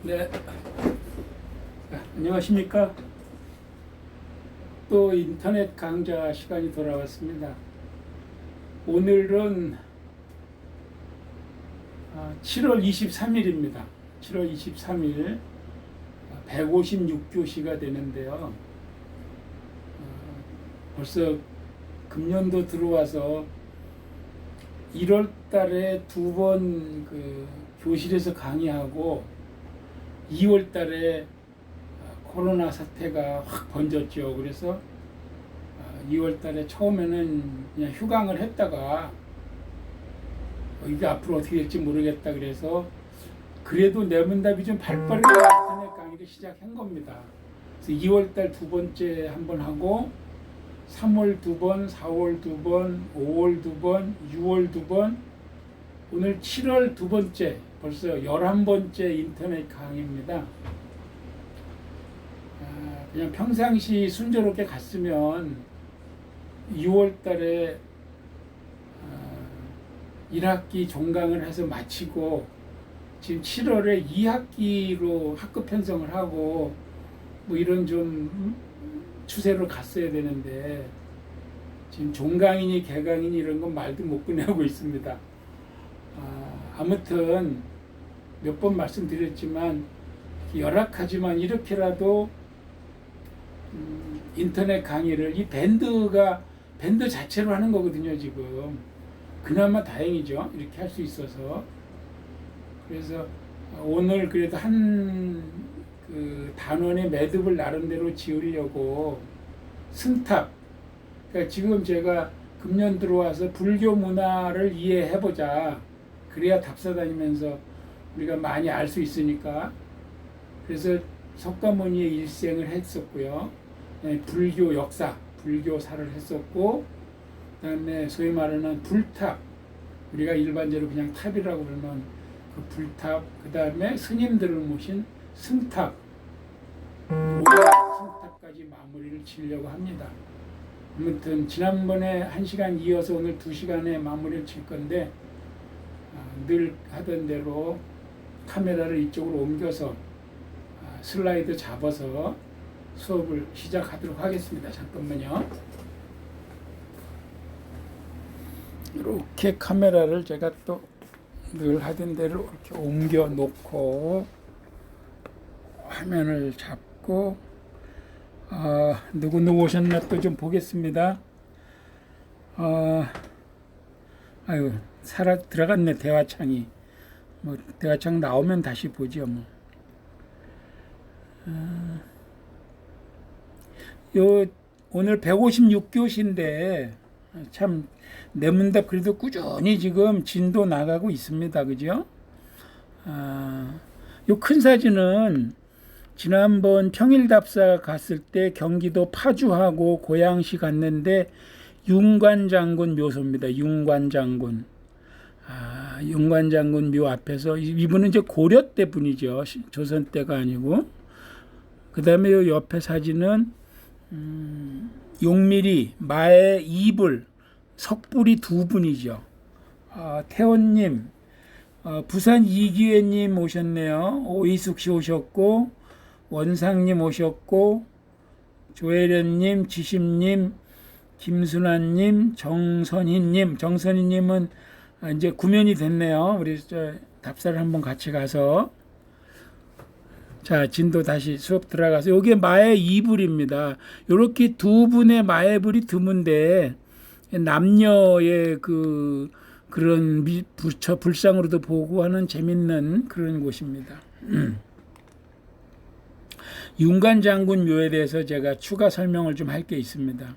네, 안녕하십니까? 또 인터넷 강좌 시간이 돌아왔습니다. 오늘은 7월 23일입니다. 7월 23일 156교시가 되는데요. 벌써 금년도 들어와서 1월 달에 두 번 교실에서 강의하고 2월 달에 코로나 사태가 확 번졌죠. 그래서 2월 달에 처음에는 그냥 휴강을 했다가 이게 앞으로 어떻게 될지 모르겠다 그래서 그래도 내문답이 좀 발빠르게 인터넷 강의를 시작한 겁니다. 그래서 2월 달 두 번째 한 번 하고 3월 두 번, 4월 두 번, 5월 두 번, 6월 두 번, 오늘 7월 두 번째, 벌써 11번째 인터넷 강의입니다. 그냥 평상시 순조롭게 갔으면 6월 달에 1학기 종강을 해서 마치고 지금 7월에 2학기로 학급 편성을 하고 뭐 이런 좀 추세로 갔어야 되는데 지금 종강이니 개강이니 이런 건 말도 못 꺼내고 있습니다. 아무튼 몇 번 말씀드렸지만 열악하지만 이렇게라도 인터넷 강의를 이 밴드 자체로 하는 거거든요. 지금 그나마 다행이죠. 이렇게 할 수 있어서. 그래서 오늘 그래도 그 단원의 매듭을 나름대로 지으려고 승탑, 그러니까 지금 제가 금년 들어와서 불교 문화를 이해해보자, 그래야 답사 다니면서 우리가 많이 알 수 있으니까, 그래서 석가모니의 일생을 했었고요. 불교 역사, 불교사를 했었고, 그 다음에 소위 말하는 불탑, 우리가 일반적으로 그냥 탑이라고 그러는 그 불탑, 그 다음에 스님들을 모신 승탑, 승탑까지 마무리를 지으려고 합니다. 아무튼 지난번에 1시간 이어서 오늘 2시간에 마무리를 칠 건데 늘 하던 대로 카메라를 이쪽으로 옮겨서 슬라이드 잡아서 수업을 시작하도록 하겠습니다. 잠깐만요. 이렇게 카메라를 제가 또 늘 하던 대로 이렇게 옮겨 놓고 화면을 잡고 누구 오셨나 또 좀 보겠습니다. 아유, 들어갔네. 대화창이 뭐 대화창 나오면 다시 보죠. 뭐. 오늘 156교시인데 참 내문답 그래도 꾸준히 지금 진도 나가고 있습니다. 그죠? 요 큰 사진은 지난번 평일답사 갔을 때 경기도 파주하고 고양시 갔는데 윤관장군 묘소입니다. 윤관장군. 윤관장군 묘 앞에서 이분은 이제 고려 때 분이죠. 조선 때가 아니고. 그 다음에 요 옆에 사진은 용미리, 마에 이불, 석불이 두 분이죠. 태원님, 부산 이기회님 오셨네요. 오이숙 씨 오셨고, 원상님 오셨고, 조혜련님, 지심님, 김순환님, 정선희님은 이제 구면이 됐네요. 우리 답사를 한번 같이 가서. 자, 진도 다시 수업 들어가서 여기 마의 이불입니다. 이렇게 두 분의 마의 불이 드문데 남녀의 그런 불상으로도 보고 하는 재밌는 그런 곳입니다. 윤관장군 묘에 대해서 제가 추가 설명을 좀 할 게 있습니다.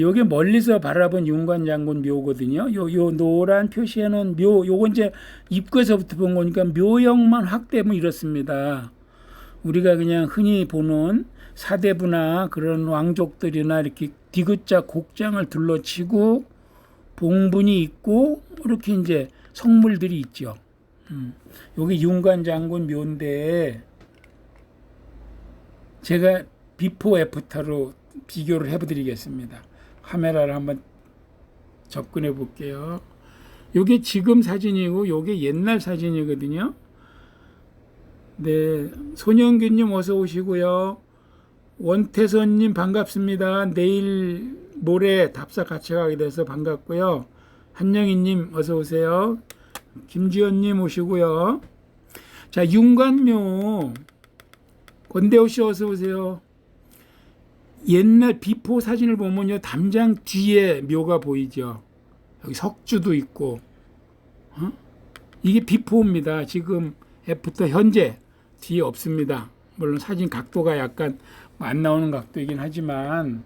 여기 멀리서 바라본 윤관장군 묘거든요. 요 노란 표시에는 묘, 요건 이제 입구에서부터 본 거니까 묘역만 확대하면 이렇습니다. 우리가 그냥 흔히 보는 사대부나 그런 왕족들이나 이렇게 디귿자 곡장을 둘러치고 봉분이 있고 이렇게 이제 성물들이 있죠. 여기 윤관장군 묘인데 제가 비포 애프터로 비교를 해드리겠습니다. 카메라를 한번 접근해 볼게요. 이게 지금 사진이고 이게 옛날 사진이거든요. 네, 손영균님 어서 오시고요. 원태선님 반갑습니다. 내일 모레 답사 같이 가게 돼서 반갑고요. 한영희님 어서 오세요. 김지연님 오시고요. 자, 윤관묘 권대호 씨 어서 오세요. 옛날 비포 사진을 보면요, 담장 뒤에 묘가 보이죠. 여기 석주도 있고, 이게 비포입니다. 지금 애프터 현재 뒤에 없습니다. 물론 사진 각도가 약간 안 나오는 각도이긴 하지만,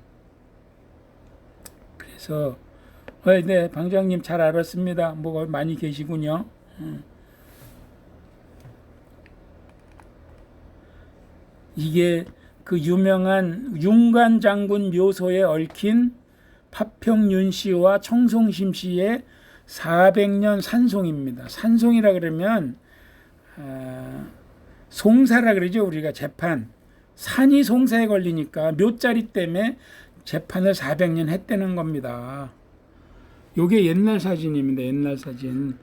그래서 네, 방장님 잘 알았습니다. 뭐가 많이 계시군요. 이게 그 유명한 윤관 장군 묘소에 얽힌 파평윤 씨와 청송심 씨의 400년 산송입니다. 산송이라 그러면 송사라 그러죠. 우리가 재판. 산이 송사에 걸리니까 묘자리 때문에 재판을 400년 했다는 겁니다. 요게 옛날 사진입니다. 옛날 사진.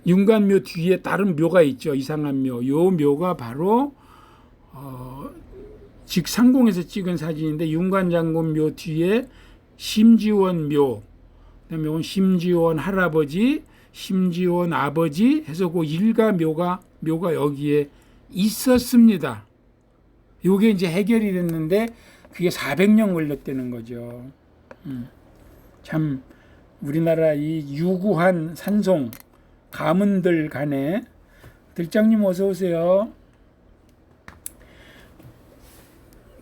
윤관묘 뒤에 다른 묘가 있죠. 이상한 묘. 요 묘가 바로 직상공에서 찍은 사진인데, 윤관장군 묘 뒤에 심지원 묘, 그다음에 심지원 할아버지, 심지원 아버지 해서 그 일가 묘가 여기에 있었습니다. 요게 이제 해결이 됐는데 그게 400년 걸렸다는 거죠. 참 우리나라 이 유구한 산송 가문들 간에. 들장님 어서 오세요.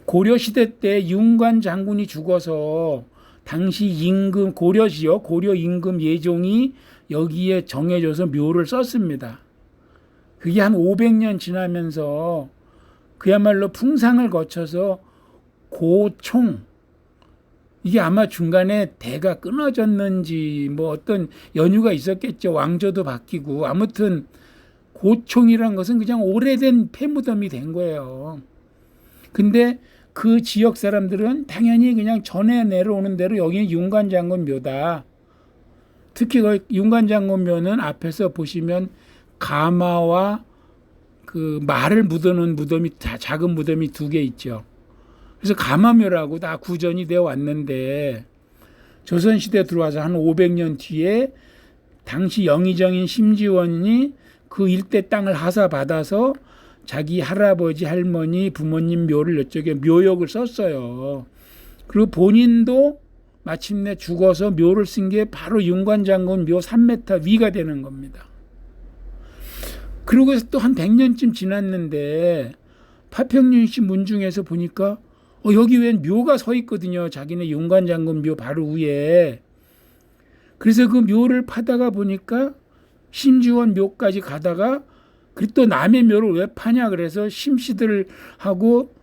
고려시대 때 윤관 장군이 죽어서 당시 임금 고려지요. 고려 임금 예종이 여기에 정해져서 묘를 썼습니다. 그게 한 500년 지나면서 그야말로 풍상을 거쳐서 고총, 이게 아마 중간에 대가 끊어졌는지 뭐 어떤 연유가 있었겠죠. 왕조도 바뀌고. 아무튼 고총이란 것은 그냥 오래된 폐무덤이 된 거예요. 근데 그 지역 사람들은 당연히 그냥 전에 내려오는 대로 여기는 윤관장군 묘다. 특히 그 윤관장군 묘는 앞에서 보시면 가마와 그 말을 묻어놓은 무덤이, 작은 무덤이 2개 있죠. 그래서 가마묘라고 다 구전이 되어 왔는데, 조선시대 들어와서 한 500년 뒤에 당시 영의정인 심지원이 그 일대 땅을 하사받아서 자기 할아버지, 할머니, 부모님 묘를 이쪽에 묘역을 썼어요. 그리고 본인도 마침내 죽어서 묘를 쓴 게 바로 윤관장군 묘 3m 위가 되는 겁니다. 그러고 또 한 100년쯤 지났는데 파평윤 씨 문중에서 보니까 여기 웬 묘가 서 있거든요. 자기네 윤관장군 묘 바로 위에. 그래서 그 묘를 파다가 보니까 심지원 묘까지 가다가, 그리고 또 남의 묘를 왜 파냐 그래서 심씨들하고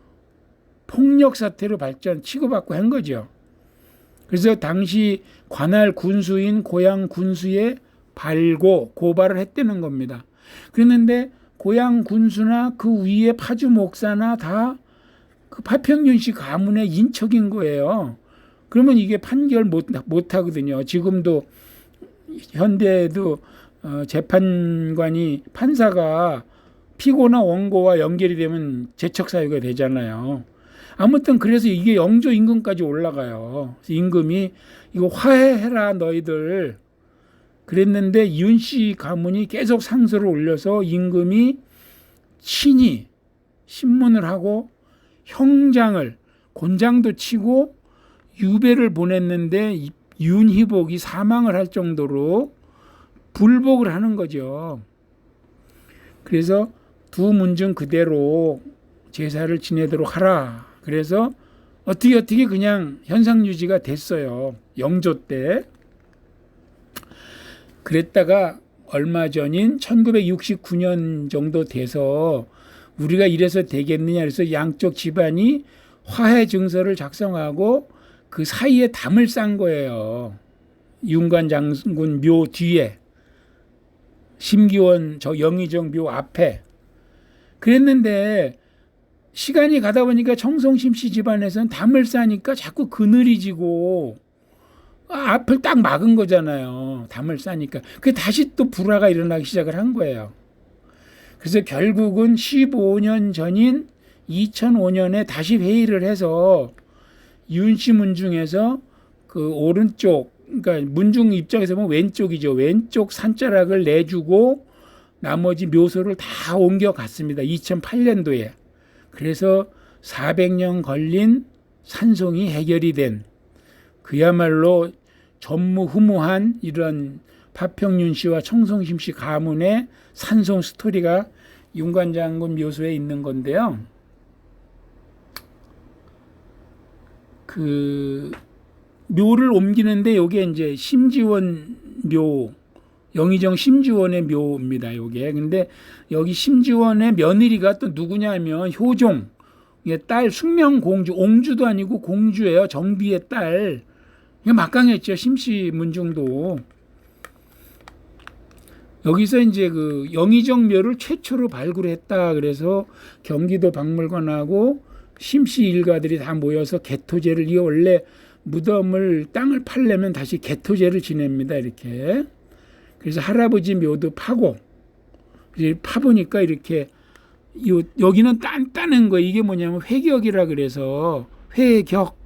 폭력 사태로 치고받고 한 거죠. 그래서 당시 관할 군수인 고향 군수에 고발을 했다는 겁니다. 그랬는데 고향 군수나 그 위에 파주 목사나 다 그 파평윤 씨 가문의 인척인 거예요. 그러면 이게 판결 못 하거든요. 지금도 현대에도 재판관이, 판사가 피고나 원고와 연결이 되면 재척 사유가 되잖아요. 아무튼 그래서 이게 영조 임금까지 올라가요. 임금이 이거 화해해라 너희들 그랬는데, 윤 씨 가문이 계속 상소를 올려서 임금이 친히 신문을 하고 형장을, 곤장도 치고 유배를 보냈는데 윤희복이 사망을 할 정도로 불복을 하는 거죠. 그래서 두 문중 그대로 제사를 지내도록 하라. 그래서 어떻게 그냥 현상 유지가 됐어요. 영조 때. 그랬다가 얼마 전인 1969년 정도 돼서 우리가 이래서 되겠느냐 그래서 양쪽 집안이 화해 증서를 작성하고 그 사이에 담을 싼 거예요. 윤관장군 묘 뒤에, 심기원 영의정 묘 앞에. 그랬는데 시간이 가다 보니까 청송심 씨 집안에서는 담을 싸니까 자꾸 그늘이 지고 앞을 딱 막은 거잖아요. 담을 싸니까. 그게 다시 또 불화가 일어나기 시작을 한 거예요. 그래서 결국은 15년 전인 2005년에 다시 회의를 해서 윤씨 문중에서 그 오른쪽, 그러니까 문중 입장에서 보면 왼쪽이죠. 왼쪽 산자락을 내주고 나머지 묘소를 다 옮겨갔습니다. 2008년도에. 그래서 400년 걸린 산송이 해결이 된 그야말로 전무후무한 이런 파평윤 씨와 청성심 씨 가문의 산송 스토리가 윤관장군 묘소에 있는 건데요. 그 묘를 옮기는데 요게 이제 심지원 묘, 영의정 심지원의 묘입니다. 요게. 근데 여기 심지원의 며느리가 또 누구냐면 효종, 딸 숙명공주, 옹주도 아니고 공주예요. 정비의 딸. 막강했죠. 심씨 문중도. 여기서 이제 그 영의정 묘를 최초로 발굴했다. 그래서 경기도 박물관하고 심씨 일가들이 다 모여서 개토제를, 이 원래 무덤을 땅을 팔려면 다시 개토제를 지냅니다. 이렇게. 그래서 할아버지 묘도 파고, 파보니까 이렇게 여기는 단단한 거, 이게 뭐냐면 회격이라 그래서 회격.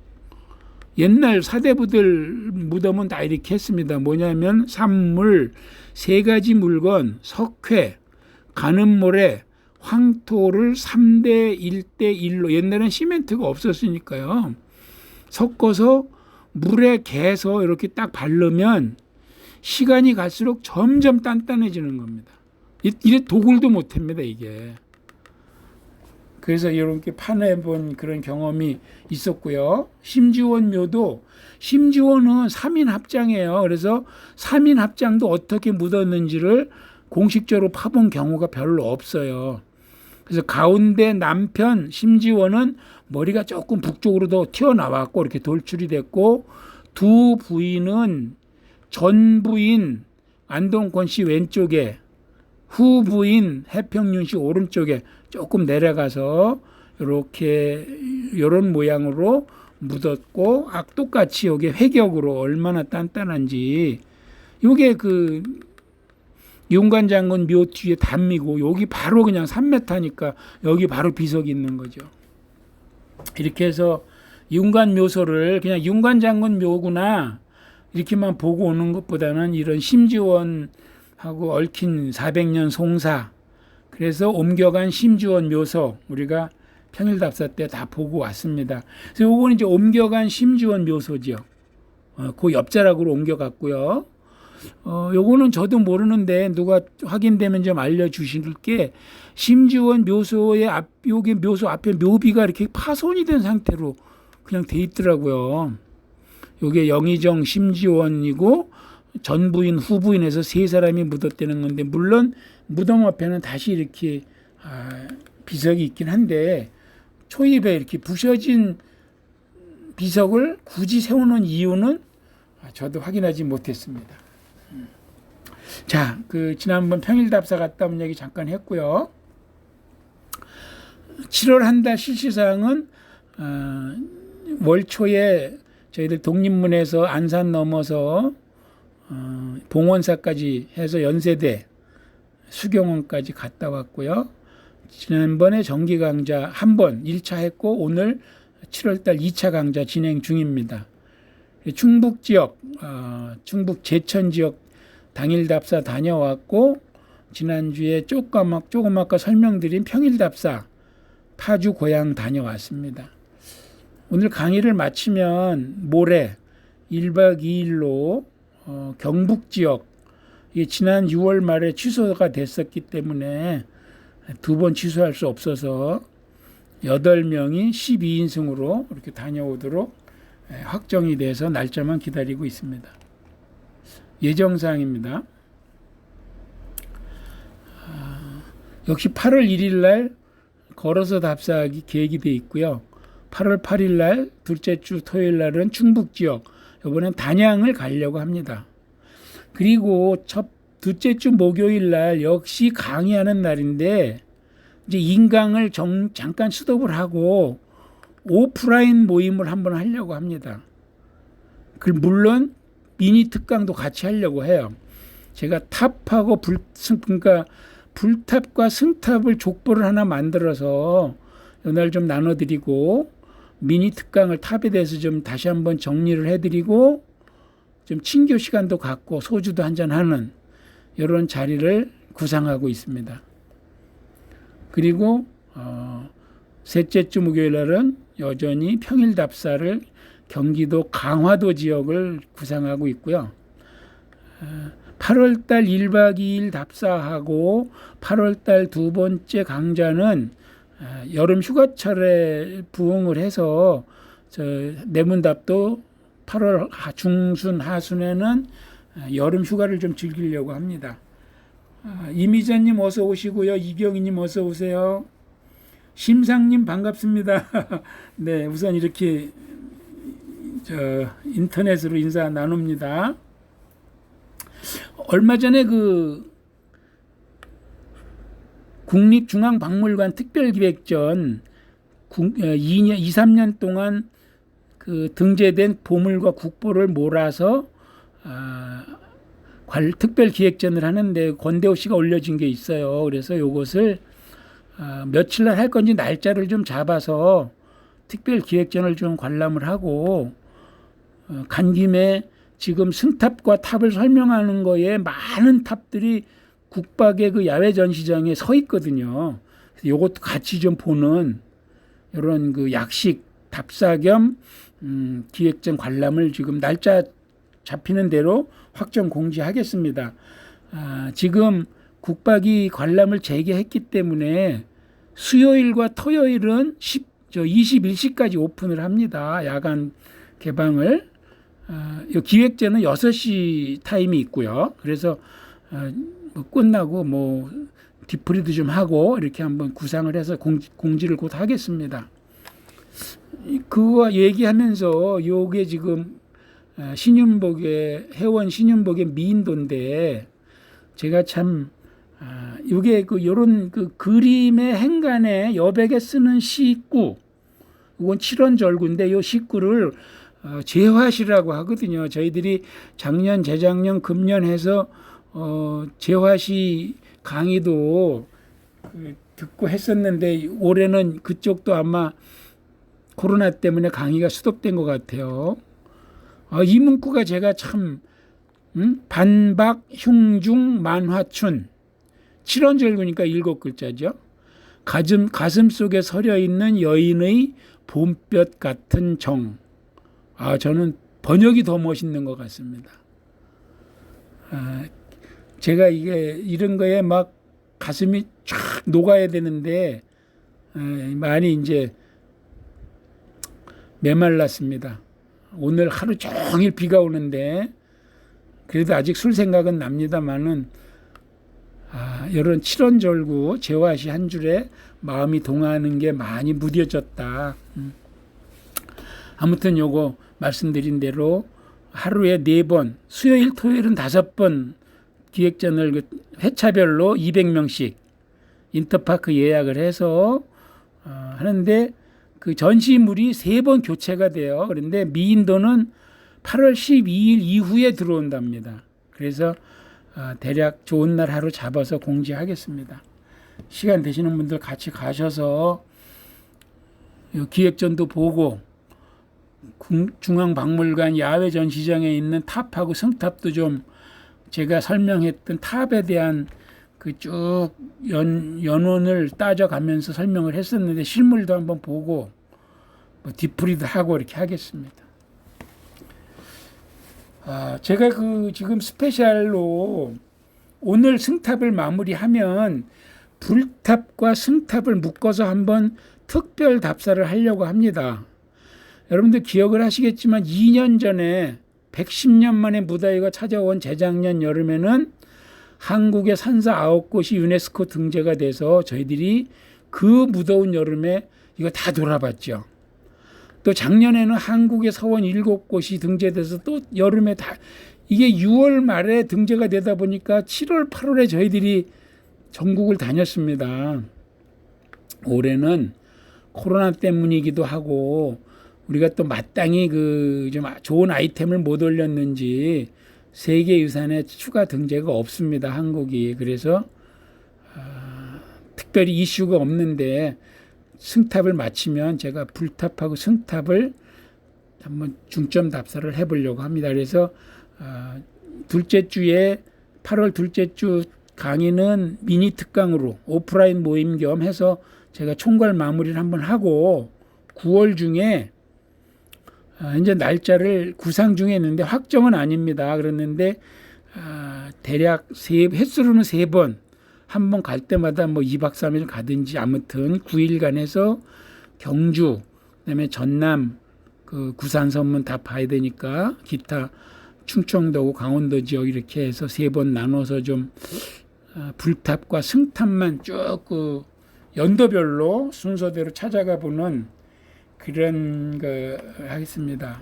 옛날 사대부들 무덤은 다 이렇게 했습니다. 뭐냐면 산물, 세 가지 물건, 석회, 가는모래, 황토를 3대 1대 1로, 옛날엔 시멘트가 없었으니까요. 섞어서 물에 개서 이렇게 딱 바르면 시간이 갈수록 점점 단단해지는 겁니다. 이래 도굴도 못합니다, 이게. 그래서 이렇게 파내본 그런 경험이 있었고요. 심지원 묘도, 심지원은 3인 합장이에요. 그래서 3인 합장도 어떻게 묻었는지를 공식적으로 파본 경우가 별로 없어요. 그래서 가운데 남편 심지원은 머리가 조금 북쪽으로 더 튀어나왔고 이렇게 돌출이 됐고, 두 부인은 전 부인 안동권 씨 왼쪽에, 후 부인 해평윤 씨 오른쪽에 조금 내려가서 이렇게 이런 모양으로 묻었고, 똑같이 여기 회격으로 얼마나 단단한지. 이게 그 윤관장군 묘 뒤에 담미고, 여기 바로 그냥 3m니까 여기 바로 비석이 있는 거죠. 이렇게 해서 윤관 묘소를 그냥 윤관장군 묘구나 이렇게만 보고 오는 것보다는 이런 심지원하고 얽힌 400년 송사, 그래서 옮겨간 심지원 묘소 우리가 평일답사 때 다 보고 왔습니다. 그래서 요거는 이제 옮겨간 심지원 묘소죠. 그 옆자락으로 옮겨갔고요. 요거는 저도 모르는데 누가 확인되면 좀 알려주실게. 심지원 묘소의 여기 묘소 앞에 묘비가 이렇게 파손이 된 상태로 그냥 돼 있더라고요. 요게 영의정 심지원이고 전부인 후부인에서 세 사람이 묻었다는 건데, 물론 무덤 앞에는 다시 이렇게 비석이 있긴 한데 초입에 이렇게 부셔진 비석을 굳이 세우는 이유는 저도 확인하지 못했습니다. 자, 그 지난번 평일답사 갔다 온 얘기 잠깐 했고요. 7월 한 달 실시사항은 월 초에 저희들 독립문에서 안산 넘어서 봉원사까지 해서 연세대 수경원까지 갔다 왔고요. 지난번에 정기 강좌 한 번 1차 했고, 오늘 7월달 2차 강좌 진행 중입니다. 충북 지역, 충북 제천 지역 당일답사 다녀왔고, 지난주에 조금 아까 설명드린 평일답사 파주 고향 다녀왔습니다. 오늘 강의를 마치면 모레 1박 2일로 경북 지역, 이게 지난 6월 말에 취소가 됐었기 때문에 두 번 취소할 수 없어서 8명이 12인승으로 이렇게 다녀오도록 확정이 돼서 날짜만 기다리고 있습니다. 예정사항입니다. 역시 8월 1일 날 걸어서 답사하기 계획이 되어 있고요. 8월 8일 날 둘째 주 토요일 날은 충북 지역, 이번엔 단양을 가려고 합니다. 그리고 둘째 주 목요일 날 역시 강의하는 날인데, 이제 인강을 잠깐 스톱을 하고 오프라인 모임을 한번 하려고 합니다. 물론 미니 특강도 같이 하려고 해요. 제가 탑하고 그러니까 불탑과 승탑을 족보를 하나 만들어서 이날 좀 나눠드리고 미니 특강을 탑에 대해서 좀 다시 한번 정리를 해드리고 좀 친교 시간도 갖고 소주도 한잔하는 이런 자리를 구상하고 있습니다. 그리고 셋째 주 목요일 날은 여전히 평일 답사를 경기도 강화도 지역을 구상하고 있고요. 8월달 1박 2일 답사하고 8월달 두 번째 강좌는 여름 휴가철에 부응을 해서 내문답도 8월 중순 하순에는 여름 휴가를 좀 즐기려고 합니다. 이미자님 어서 오시고요. 이경희님 어서 오세요. 심상님 반갑습니다. 네, 우선 이렇게 인터넷으로 인사 나눕니다. 얼마 전에 그 국립중앙박물관 특별기획전 2, 3년 동안 그 등재된 보물과 국보를 몰아서 특별기획전을 하는데 권대호 씨가 올려진 게 있어요. 그래서 이것을 며칠 날 할 건지 날짜를 좀 잡아서 특별기획전을 좀 관람을 하고 간 김에 지금 승탑과 탑을 설명하는 거에 많은 탑들이 국박의 그 야외 전시장에 서 있거든요. 이것도 같이 좀 보는 이런 그 약식 답사 겸 기획전 관람을 지금 날짜 잡히는 대로 확정 공지하겠습니다. 지금 국박이 관람을 재개했기 때문에 수요일과 토요일은 21시까지 오픈을 합니다. 야간 개방을. 이 기획전은 6시 타임이 있고요. 그래서 뭐 끝나고 뭐 디프리도 좀 하고 이렇게 한번 구상을 해서 공지를 곧 하겠습니다. 그거 얘기하면서 요게 지금 신윤복의 회원 신윤복의 미인도인데 제가 참 요게 그 요런 그 그림의 행간에 여백에 쓰는 시구 이건 7원절구인데 요 시구를 재화시라고 하거든요. 저희들이 작년 재작년 금년 해서 재화시 강의도 듣고 했었는데 올해는 그쪽도 아마 코로나 때문에 강의가 수독된 것 같아요. 이 문구가 제가 참 반박 흉중 만화춘 7원절구니까 7글자죠. 가슴 속에 서려 있는 여인의 봄볕 같은 정. 저는 번역이 더 멋있는 것 같습니다. 제가 이런 거에 막 가슴이 쫙 녹아야 되는데 많이 이제 메말랐습니다. 오늘 하루 종일 비가 오는데 그래도 아직 술 생각은 납니다만은 이런 7원절구 재화시 한 줄에 마음이 동하는 게 많이 무뎌졌다. 아무튼 요거 말씀드린 대로 하루에 4번, 수요일, 토요일은 5번 기획전을 회차별로 200명씩 인터파크 예약을 해서 하는데 그 전시물이 3번 교체가 돼요. 그런데 미인도는 8월 12일 이후에 들어온답니다. 그래서 대략 좋은 날 하루 잡아서 공지하겠습니다. 시간 되시는 분들 같이 가셔서 기획전도 보고 중앙박물관 야외 전시장에 있는 탑하고 승탑도 좀 제가 설명했던 탑에 대한 그 쭉 연원을 따져가면서 설명을 했었는데 실물도 한번 보고 뭐 디프리도 하고 이렇게 하겠습니다. 제가 지금 스페셜로 오늘 승탑을 마무리하면 불탑과 승탑을 묶어서 한번 특별 답사를 하려고 합니다. 여러분들 기억을 하시겠지만 2년 전에 110년 만에 무더위가 찾아온 재작년 여름에는 한국의 산사 9곳이 유네스코 등재가 돼서 저희들이 그 무더운 여름에 이거 다 돌아봤죠. 또 작년에는 한국의 서원 7곳이 등재돼서 또 여름에 다 이게 6월 말에 등재가 되다 보니까 7월 8월에 저희들이 전국을 다녔습니다. 올해는 코로나 때문이기도 하고 우리가 또 마땅히 좀 좋은 아이템을 못 올렸는지 세계유산에 추가 등재가 없습니다. 한국이. 그래서 특별히 이슈가 없는데 승탑을 마치면 제가 불탑하고 승탑을 한번 중점 답사를 해보려고 합니다. 그래서 둘째 주에 8월 둘째 주 강의는 미니 특강으로 오프라인 모임 겸 해서 제가 총괄 마무리를 한번 하고 9월 중에 이제 날짜를 구상 중에 있는데 확정은 아닙니다. 그랬는데 대략 횟수로는 3번, 한 번 갈 때마다 뭐 2박 3일 가든지 아무튼 9일간 해서 경주, 그다음에 전남, 그 구산 선문 다 봐야 되니까 기타 충청도고 강원도 지역 이렇게 해서 3번 나눠서 좀 불탑과 승탑만 쭉 그 연도별로 순서대로 찾아가 보는 그런 거 하겠습니다.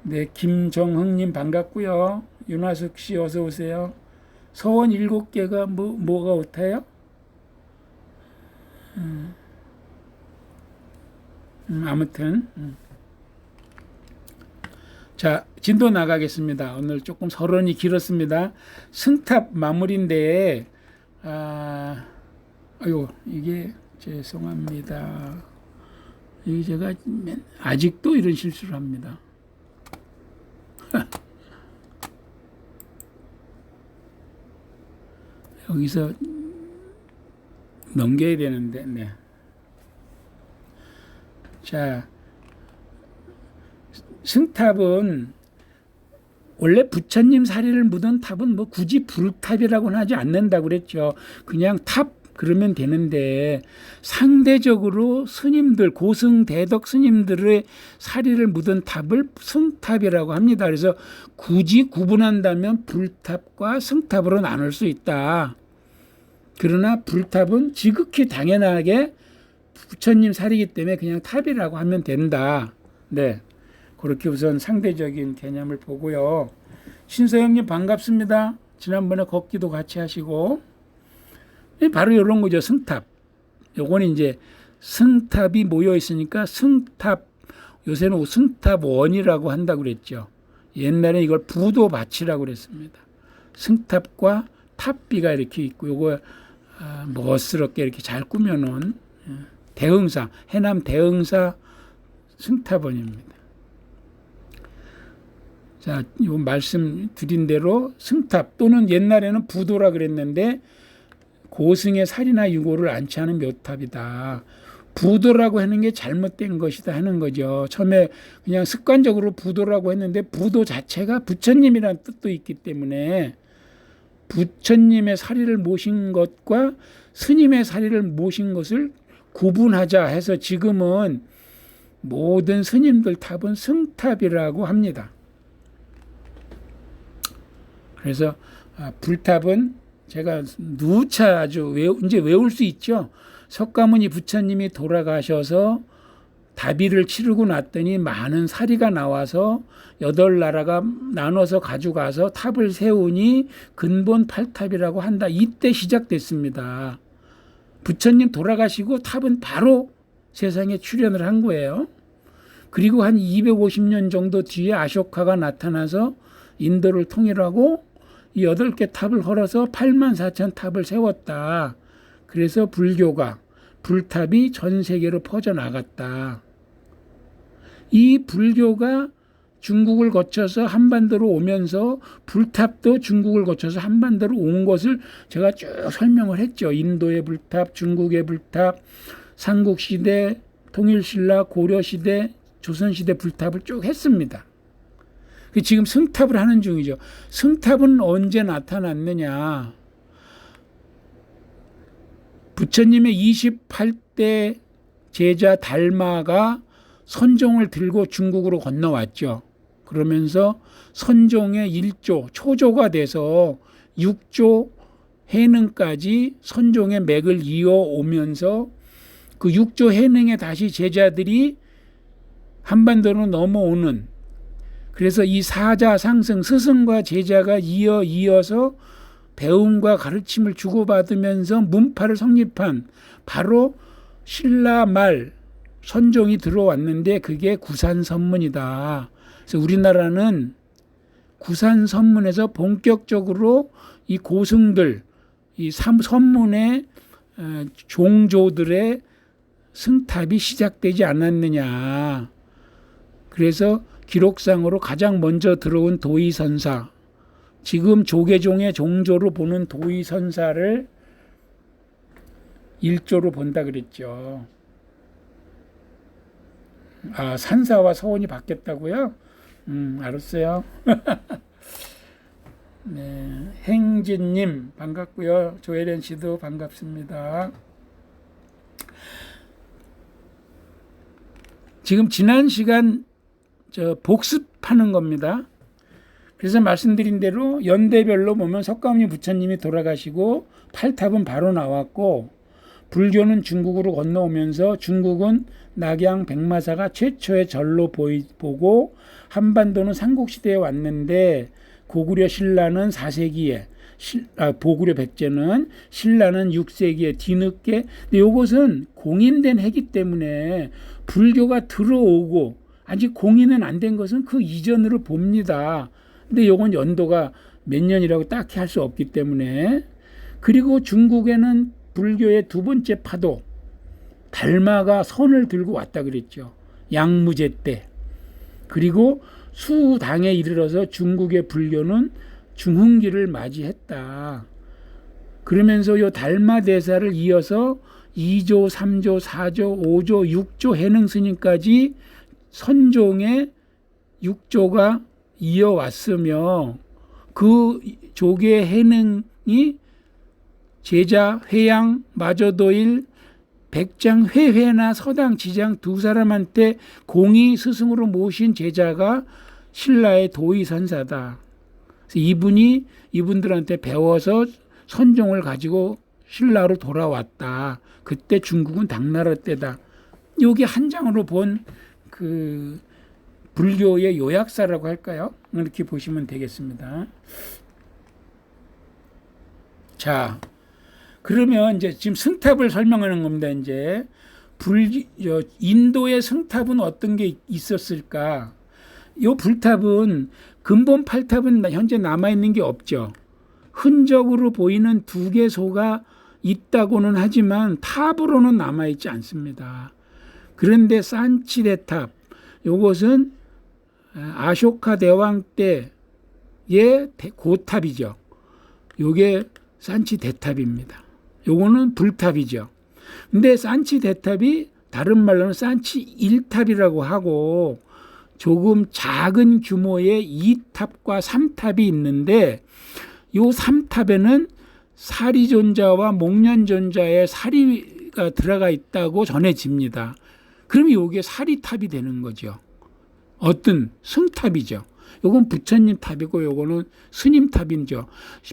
네, 김정흥님 반갑고요. 윤화숙 씨 어서 오세요. 서원 7개가 뭐가 어때요? 아무튼 자, 진도 나가겠습니다. 오늘 조금 서론이 길었습니다. 승탑 마무리인데 아유 이게 죄송합니다. 이게 제가 아직도 이런 실수를 합니다. 여기서 넘겨야 되는데, 네. 자, 승탑은 원래 부처님 사리를 묻은 탑은 뭐 굳이 불탑이라고는 하지 않는다고 그랬죠. 그냥 탑 그러면 되는데 상대적으로 스님들 고승 대덕 스님들의 사리를 묻은 탑을 승탑이라고 합니다. 그래서 굳이 구분한다면 불탑과 승탑으로 나눌 수 있다. 그러나 불탑은 지극히 당연하게 부처님 사리이기 때문에 그냥 탑이라고 하면 된다. 네, 그렇게 우선 상대적인 개념을 보고요. 신서영님 반갑습니다. 지난번에 걷기도 같이 하시고 바로 이런 거죠. 승탑. 요건 이제 승탑이 모여 있으니까 승탑, 요새는 승탑 원이라고 한다고 그랬죠. 옛날에 이걸 부도밭이라고 그랬습니다. 승탑과 탑비가 이렇게 있고 요거 멋스럽게 이렇게 잘 꾸며놓은 대흥사, 해남 대흥사 승탑원입니다. 자, 요 말씀 드린 대로 승탑 또는 옛날에는 부도라 그랬는데 고승의 살이나 유고를 안치하는 묘탑이다. 부도라고 하는 게 잘못된 것이다 하는 거죠. 처음에 그냥 습관적으로 부도라고 했는데 부도 자체가 부처님이라는 뜻도 있기 때문에 부처님의 사리를 모신 것과 스님의 사리를 모신 것을 구분하자 해서 지금은 모든 스님들 탑은 승탑이라고 합니다. 그래서 불탑은 제가 누차 아주 이제 외울 수 있죠. 석가모니 부처님이 돌아가셔서 다비를 치르고 났더니 많은 사리가 나와서 8나라가 나눠서 가져가서 탑을 세우니 근본 8탑이라고 한다. 이때 시작됐습니다. 부처님 돌아가시고 탑은 바로 세상에 출현을 한 거예요. 그리고 한 250년 정도 뒤에 아쇼카가 나타나서 인도를 통일하고 이 8개 탑을 헐어서 84,000 탑을 세웠다. 그래서 불교가 불탑이 전 세계로 퍼져나갔다. 이 불교가 중국을 거쳐서 한반도로 오면서 불탑도 중국을 거쳐서 한반도로 온 것을 제가 쭉 설명을 했죠. 인도의 불탑, 중국의 불탑, 삼국시대, 통일신라, 고려시대, 조선시대 불탑을 쭉 했습니다. 지금 승탑을 하는 중이죠. 승탑은 언제 나타났느냐. 부처님의 28대 제자 달마가 선종을 들고 중국으로 건너왔죠. 그러면서 선종의 1조, 초조가 돼서 6조 해능까지 선종의 맥을 이어오면서 그 6조 해능에 다시 제자들이 한반도로 넘어오는, 그래서 이 사자 상승, 스승과 제자가 이어서 배움과 가르침을 주고받으면서 문파를 성립한 바로 신라 말 선종이 들어왔는데 그게 구산선문이다. 그래서 우리나라는 구산 선문에서 본격적으로 이 고승들, 이 선문의 종조들의 승탑이 시작되지 않았느냐. 그래서 기록상으로 가장 먼저 들어온 도의선사, 지금 조계종의 종조로 보는 도의선사를 일조로 본다 그랬죠. 아, 산사와 서원이 바뀌었다고요? 알았어요. 네, 행진님 반갑고요. 조혜련 씨도 반갑습니다. 지금 지난 시간 복습하는 겁니다. 그래서 말씀드린 대로 연대별로 보면 석가모니 부처님이 돌아가시고 팔탑은 바로 나왔고, 불교는 중국으로 건너오면서 중국은 낙양 백마사가 최초의 절로 보고, 한반도는 삼국시대에 왔는데 고구려 신라는 4세기에, 고구려 백제는, 신라는 6세기에 뒤늦게. 근데 이것은 공인된 해기 때문에 불교가 들어오고 아직 공인은 안 된 것은 그 이전으로 봅니다. 근데 이건 연도가 몇 년이라고 딱히 할 수 없기 때문에. 그리고 중국에는 불교의 두 번째 파도 달마가 선을 들고 왔다 그랬죠. 양무제 때. 그리고 수당에 이르러서 중국의 불교는 중흥기를 맞이했다. 그러면서 이 달마 대사를 이어서 2조, 3조, 4조, 5조, 6조 해능 스님까지 선종의 6조가 이어왔으며, 그 조계 해능이 제자 회양, 마저도일, 백장 회회나 서당 지장 두 사람한테 공이 스승으로 모신 제자가 신라의 도의선사다. 이분이 이분들한테 배워서 선종을 가지고 신라로 돌아왔다. 그때 중국은 당나라 때다. 여기 한 장으로 본 그 불교의 요약사라고 할까요? 이렇게 보시면 되겠습니다. 자, 그러면 이제 지금 승탑을 설명하는 겁니다. 이제 인도의 승탑은 어떤 게 있었을까? 이 불탑은 근본 8탑은 현재 남아 있는 게 없죠. 흔적으로 보이는 2개소가 있다고는 하지만 탑으로는 남아 있지 않습니다. 그런데 산치대탑, 이것은 아쇼카 대왕 때의 고탑이죠. 요게 산치대탑입니다. 요거는 불탑이죠. 근데 산치대탑이 다른 말로는 산치1탑이라고 하고, 조금 작은 규모의 2탑과 3탑이 있는데, 요 3탑에는 사리존자와 목련존자의 사리가 들어가 있다고 전해집니다. 그럼 요게 사리탑이 되는 거죠. 어떤 승탑이죠. 요건 부처님 탑이고 요거는 스님 탑이죠.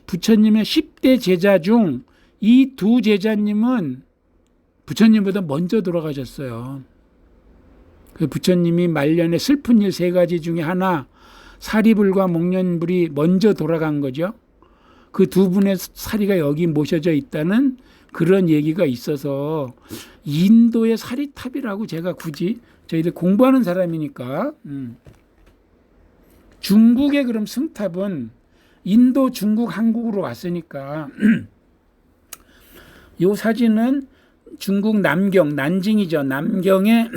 부처님의 10대 제자 중 이 두 제자님은 부처님보다 먼저 돌아가셨어요. 그 부처님이 말년에 슬픈 일 3가지 중에 하나, 사리불과 목련불이 먼저 돌아간 거죠. 그 두 분의 사리가 여기 모셔져 있다는 그런 얘기가 있어서 인도의 사리탑이라고 제가 굳이, 저희들 공부하는 사람이니까. 중국의 그럼 승탑은 인도, 중국, 한국으로 왔으니까 이 사진은 중국 남경, 난징이죠. 남경의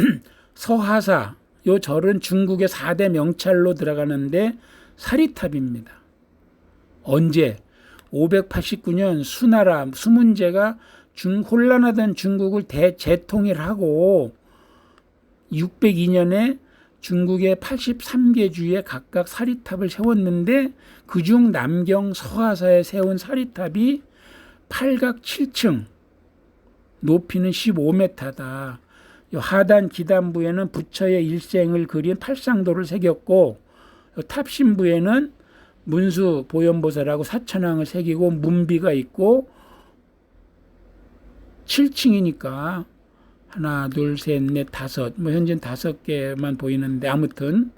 서하사, 이 절은 중국의 4대 명찰로 들어가는데 사리탑입니다. 언제? 589년 수나라 수문제가 혼란하던 중국을 재통일하고 602년에 중국의 83개 주에 각각 사리탑을 세웠는데, 그중 남경 서하사에 세운 사리탑이 팔각 7층, 높이는 15m다. 하단 기단부에는 부처의 일생을 그린 팔상도를 새겼고, 탑신부에는 문수 보현보살하고 사천왕을 새기고 문비가 있고, 7층이니까 하나, 둘, 셋, 넷, 다섯, 현재는 5개만 보이는데, 아무튼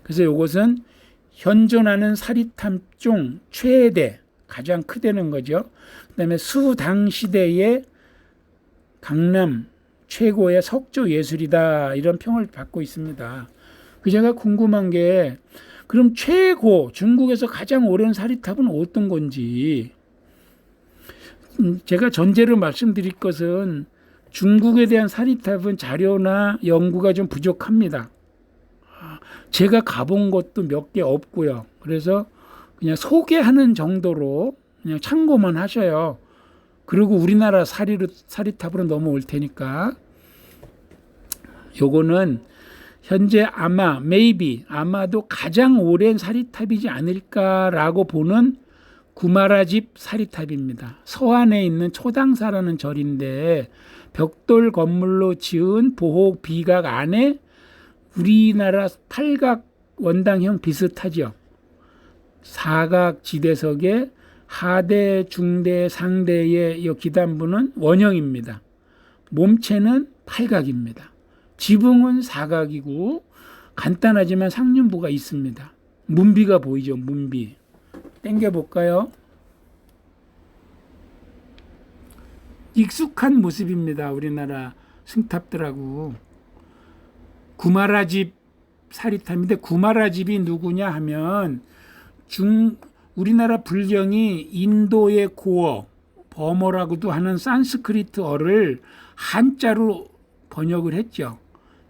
그래서 이것은 현존하는 사리탑 중 최대, 가장 크다는 거죠. 그다음에 수당 시대의 강남 최고의 석조 예술이다, 이런 평을 받고 있습니다. 제가 궁금한 게, 그럼 최고 중국에서 가장 오랜 사리탑은 어떤 건지 제가 전제로 말씀드릴 것은 중국에 대한 사리탑은 자료나 연구가 좀 부족합니다. 제가 가본 것도 몇 개 없고요. 그래서 그냥 소개하는 정도로 그냥 참고만 하셔요. 그리고 우리나라 사리탑으로 넘어올 테니까 요거는 현재 아마도 가장 오랜 사리탑이지 않을까라고 보는 구마라집 사리탑입니다. 서안에 있는 초당사라는 절인데 벽돌 건물로 지은 보호 비각 안에 우리나라 팔각 원당형 비슷하죠. 사각 지대석에 하대, 중대, 상대의 이 기단부는 원형입니다. 몸체는 팔각입니다. 지붕은 사각이고 간단하지만 상륜부가 있습니다. 문비가 보이죠. 문비. 당겨볼까요? 익숙한 모습입니다. 우리나라 승탑들하고. 구마라집 사리탑인데 구마라집이 누구냐 하면 우리나라 불경이 인도의 고어, 버머라고도 하는 산스크리트어를 한자로 번역을 했죠.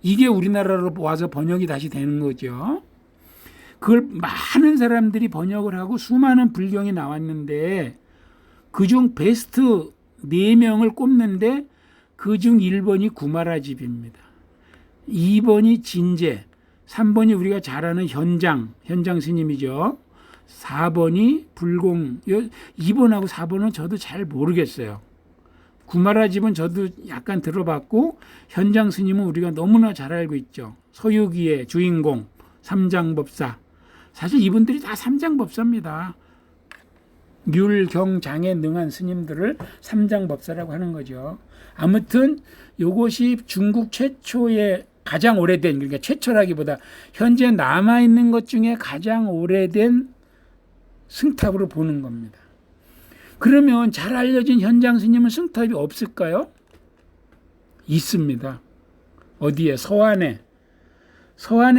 이게 우리나라로 와서 번역이 다시 되는 거죠. 그걸 많은 사람들이 번역을 하고 수많은 불경이 나왔는데 그중 베스트 4명을 꼽는데 그중 1번이 구마라집입니다. 2번이 진제, 3번이 우리가 잘 아는 현장 스님이죠. 4번이 불공, 2번하고 4번은 저도 잘 모르겠어요. 구마라집은 저도 약간 들어봤고 현장 스님은 우리가 너무나 잘 알고 있죠. 서유기의 주인공 삼장법사. 사실 이분들이 다 삼장법사입니다. 율경장에 능한 스님들을 삼장법사라고 하는 거죠. 아무튼 이것이 중국 최초의 가장 오래된, 그러니까 최초라기보다 현재 남아있는 것 중에 가장 오래된 승탑으로 보는 겁니다. 그러면 잘 알려진 현장 스님은 승탑이 없을까요? 있습니다. 어디에? 서안에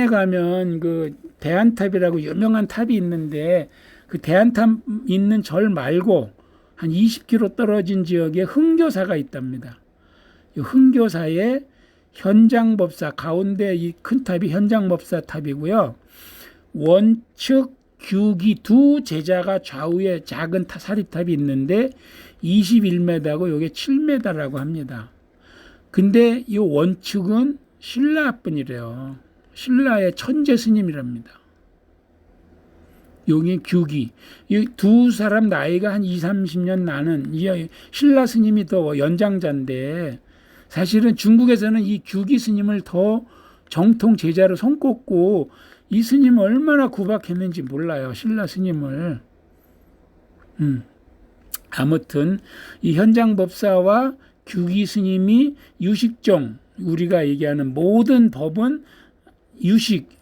가면 그 대안탑이라고 유명한 탑이 있는데 그 대안탑 있는 절 말고 한 20km 떨어진 지역에 흥교사가 있답니다. 이 흥교사에 현장법사, 가운데 이 큰 탑이 현장법사 탑이고요. 원측 규기 두 제자가 좌우에 작은 사리탑이 있는데 21m고 이게 7m라고 합니다. 근데 이 원축은 신라분이래요. 신라의 천재 스님이랍니다. 여기 규기. 이 두 사람 나이가 한 20-30년 나는 이 신라 스님이 더 연장자인데 사실은 중국에서는 이 규기 스님을 더 정통 제자로 손꼽고 이 스님 얼마나 구박했는지 몰라요. 신라 스님을. 아무튼 이 현장법사와 규기 스님이 유식종, 우리가 얘기하는 모든 법은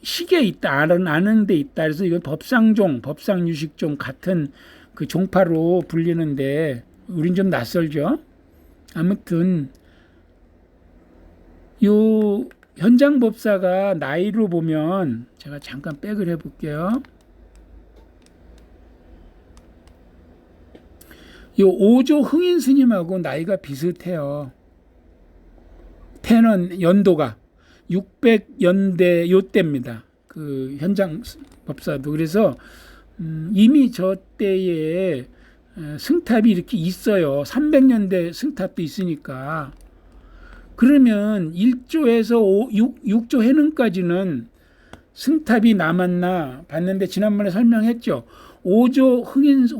식에 있다, 아는 데 있다. 그래서 이건 법상종, 법상유식종 같은 그 종파로 불리는데 우린 좀 낯설죠. 아무튼 요 현장법사가 나이로 보면 제가 잠깐 백을 해볼게요. 요 오조 흥인 스님하고 나이가 비슷해요. 태는 연도가 600연대 요때입니다. 그 현장법사도. 그래서 이미 저 때에 승탑이 이렇게 있어요. 300년대 승탑도 있으니까. 그러면 1조에서 6조 해능까지는 승탑이 남았나 봤는데 지난번에 설명했죠. 5조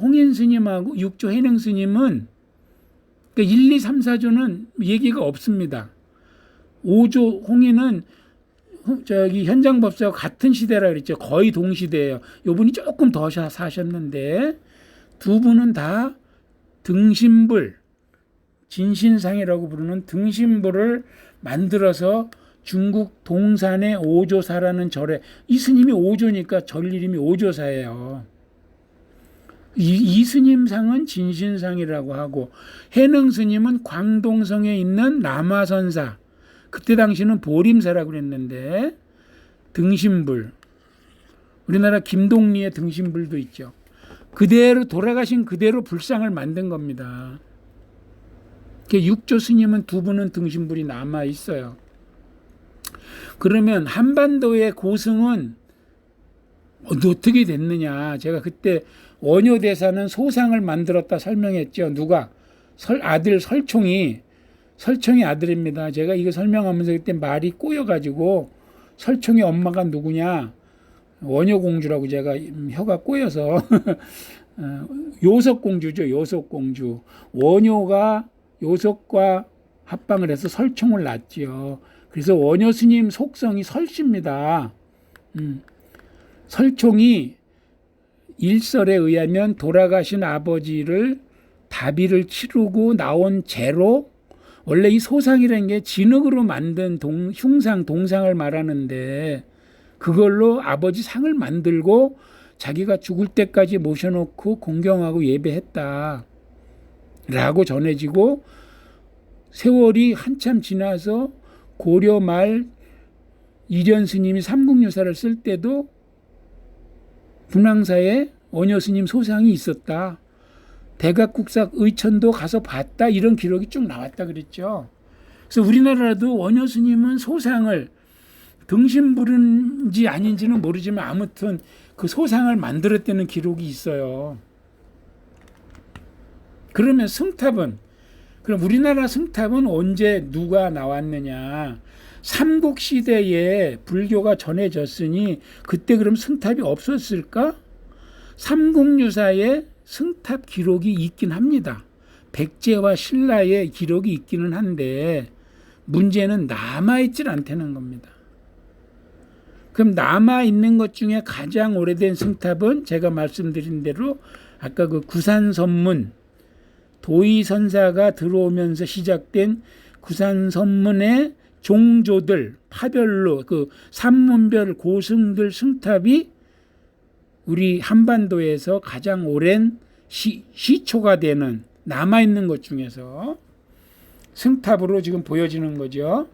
홍인 스님하고 6조 해능 스님은 그러니까 1, 2, 3, 4조는 얘기가 없습니다. 5조 홍인은 저기 현장법사와 같은 시대라 그랬죠. 거의 동시대예요. 요분이 조금 더 사셨는데 두 분은 다 등신불, 진신상이라고 부르는 등신불을 만들어서 중국 동산의 오조사라는 절에, 이 스님이 오조니까 절 이름이 오조사예요. 이 스님상은 진신상이라고 하고 해능 스님은 광동성에 있는 남화선사, 그때 당시는 보림사라고 그랬는데 등신불, 우리나라 김동리의 등신불도 있죠. 그대로 돌아가신 그대로 불상을 만든 겁니다. 육조 스님은 두 분은 등신불이 남아 있어요. 그러면 한반도의 고승은 어떻게 됐느냐? 제가 그때 원효대사는 소상을 만들었다 설명했죠. 누가? 아들 설총이 아들입니다. 제가 이거 설명하면서 그때 말이 꼬여가지고 설총의 엄마가 누구냐? 원효공주라고 제가 혀가 꼬여서 요석공주죠. 요석공주. 원효가 요석과 합방을 해서 설총을 낳지요. 그래서 원효 스님 속성이 설씨입니다. 설총이 일설에 의하면 돌아가신 아버지를 다비를 치르고 나온 재로, 원래 이 소상이라는 게 진흙으로 만든 흉상, 동상을 말하는데 그걸로 아버지 상을 만들고 자기가 죽을 때까지 모셔놓고 공경하고 예배했다 라고 전해지고, 세월이 한참 지나서 고려 말 이련 스님이 삼국유사를 쓸 때도 분황사에 원효 스님 소상이 있었다, 대각국사 의천도 가서 봤다, 이런 기록이 쭉 나왔다 그랬죠. 그래서 우리나라도 원효 스님은 소상을 등신불인지 아닌지는 모르지만 아무튼 그 소상을 만들었다는 기록이 있어요. 그러면 승탑은, 그럼 우리나라 승탑은 언제 누가 나왔느냐? 삼국시대에 불교가 전해졌으니 그때 그럼 승탑이 없었을까? 삼국유사에 승탑 기록이 있긴 합니다. 백제와 신라의 기록이 있기는 한데 문제는 남아있질 않다는 겁니다. 그럼 남아있는 것 중에 가장 오래된 승탑은 제가 말씀드린 대로 아까 그 구산선문, 도의선사가 들어오면서 시작된 구산선문의 종조들, 파별로 그 산문별 고승들 승탑이 우리 한반도에서 가장 오랜 시초가 되는 남아있는 것 중에서 승탑으로 지금 보여지는 거죠.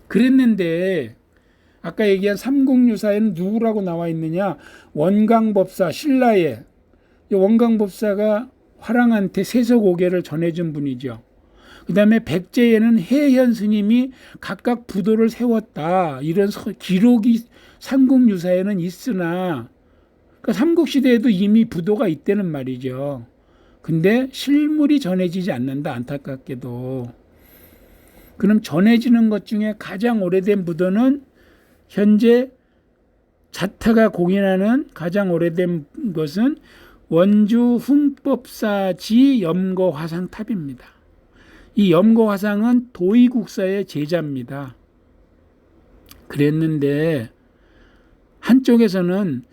그랬는데 아까 얘기한 삼국유사에는 누구라고 나와 있느냐? 원광법사, 신라의 원광법사가 화랑한테 세서고개를 전해준 분이죠. 그 다음에 백제에는 해현 스님이 각각 부도를 세웠다, 이런 기록이 삼국유사에는 있으나, 그러니까 삼국시대에도 이미 부도가 있다는 말이죠. 근데 실물이 전해지지 않는다, 안타깝게도. 그럼 전해지는 것 중에 가장 오래된 부도는 현재 자타가 공인하는 가장 오래된 것은 원주 흥법사지 염거화상탑입니다. 이 염거화상은 도의국사의 제자입니다. 그랬는데 한쪽에서는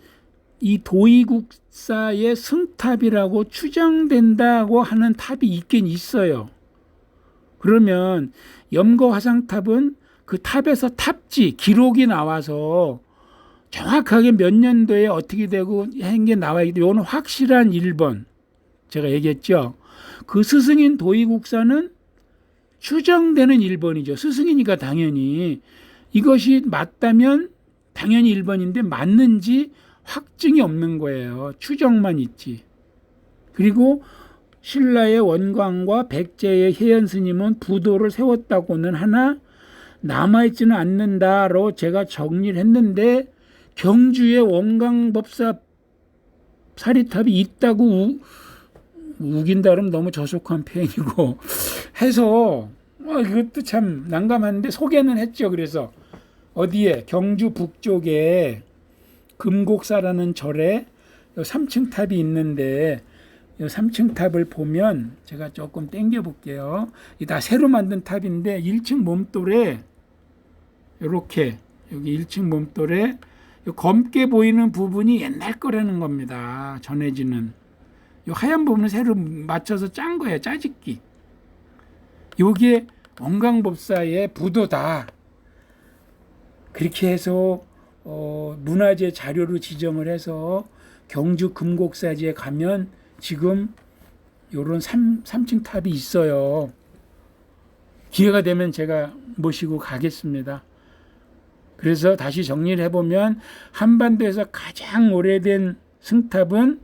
이 도의국사의 승탑이라고 추정된다고 하는 탑이 있긴 있어요. 그러면 염거화상탑은 그 탑에서 탑지 기록이 나와서 정확하게 몇 년도에 어떻게 되고 한 게 나와 있고, 이거는 확실한 1번 제가 얘기했죠. 그 스승인 도의국사는 추정되는 1번이죠. 스승이니까 당연히 이것이 맞다면 당연히 1번인데 맞는지 확증이 없는 거예요. 추정만 있지. 그리고 신라의 원광과 백제의 해연 스님은 부도를 세웠다고는 하나 남아있지는 않는다로 제가 정리를 했는데, 경주에 원광법사 사리탑이 있다고 우긴다 그러면 너무 저속한 표현이고 해서 이것도 참 난감한데 소개는 했죠. 그래서 어디에? 경주 북쪽에 금곡사라는 절에 3층 탑이 있는데, 이 3층 탑을 보면 제가 조금 당겨 볼게요. 이 다 새로 만든 탑인데 1층 몸돌에 이렇게, 여기 1층 몸돌에 검게 보이는 부분이 옛날 거라는 겁니다. 전해지는 이 하얀 부분을 새로 맞춰서 짠 거예요. 짜집기. 이게 원광법사의 부도다. 그렇게 해서 문화재 자료로 지정을 해서 경주 금곡사지에 가면 지금 요런 3층 탑이 있어요. 기회가 되면 제가 모시고 가겠습니다. 그래서 다시 정리를 해보면 한반도에서 가장 오래된 승탑은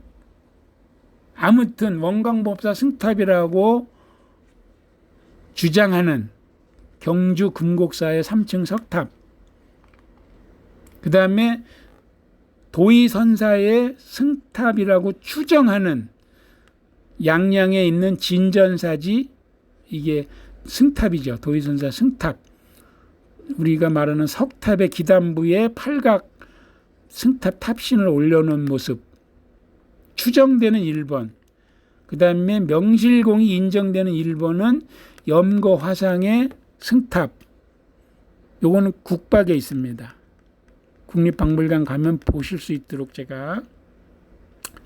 아무튼 원광법사 승탑이라고 주장하는 경주 금곡사의 3층 석탑, 그 다음에 도의선사의 승탑이라고 추정하는 양양에 있는 진전사지, 이게 승탑이죠. 도의선사 승탑. 우리가 말하는 석탑의 기단부에 팔각 승탑 탑신을 올려놓은 모습, 추정되는 1번. 그 다음에 명실공히 인정되는 1번은 염거화상의 승탑. 요거는 국박에 있습니다. 국립박물관 가면 보실 수 있도록 제가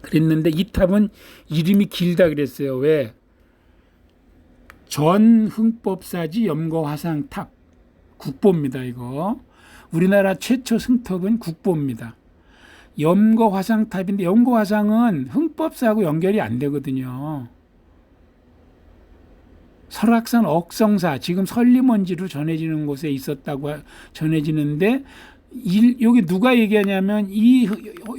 그랬는데, 이 탑은 이름이 길다 그랬어요. 왜? 전흥법사지 염거화상 탑. 국보입니다. 이거 우리나라 최초 승탑은 국보입니다. 염거화상탑인데, 염거화상은 흥법사하고 연결이 안 되거든요. 설악산 억성사, 지금 설리먼지로 전해지는 곳에 있었다고 전해지는데, 여기 누가 얘기하냐면 이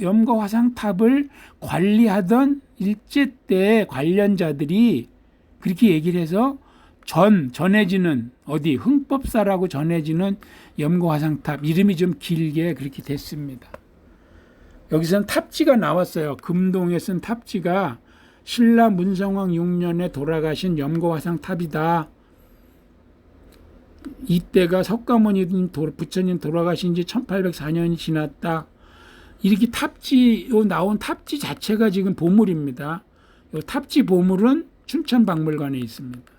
염거화상탑을 관리하던 일제 때 관련자들이 그렇게 얘기를 해서 전해지는, 어디 흥법사라고 전해지는 염거화상탑, 이름이 좀 길게 그렇게 됐습니다. 여기서는 탑지가 나왔어요. 금동에 쓴 탑지가 신라 문성왕 6년에 돌아가신 염거화상탑이다. 이때가 석가모니 부처님 돌아가신 지 1804년이 지났다. 이렇게 나온 탑지 자체가 지금 보물입니다. 이 탑지 보물은 춘천박물관에 있습니다.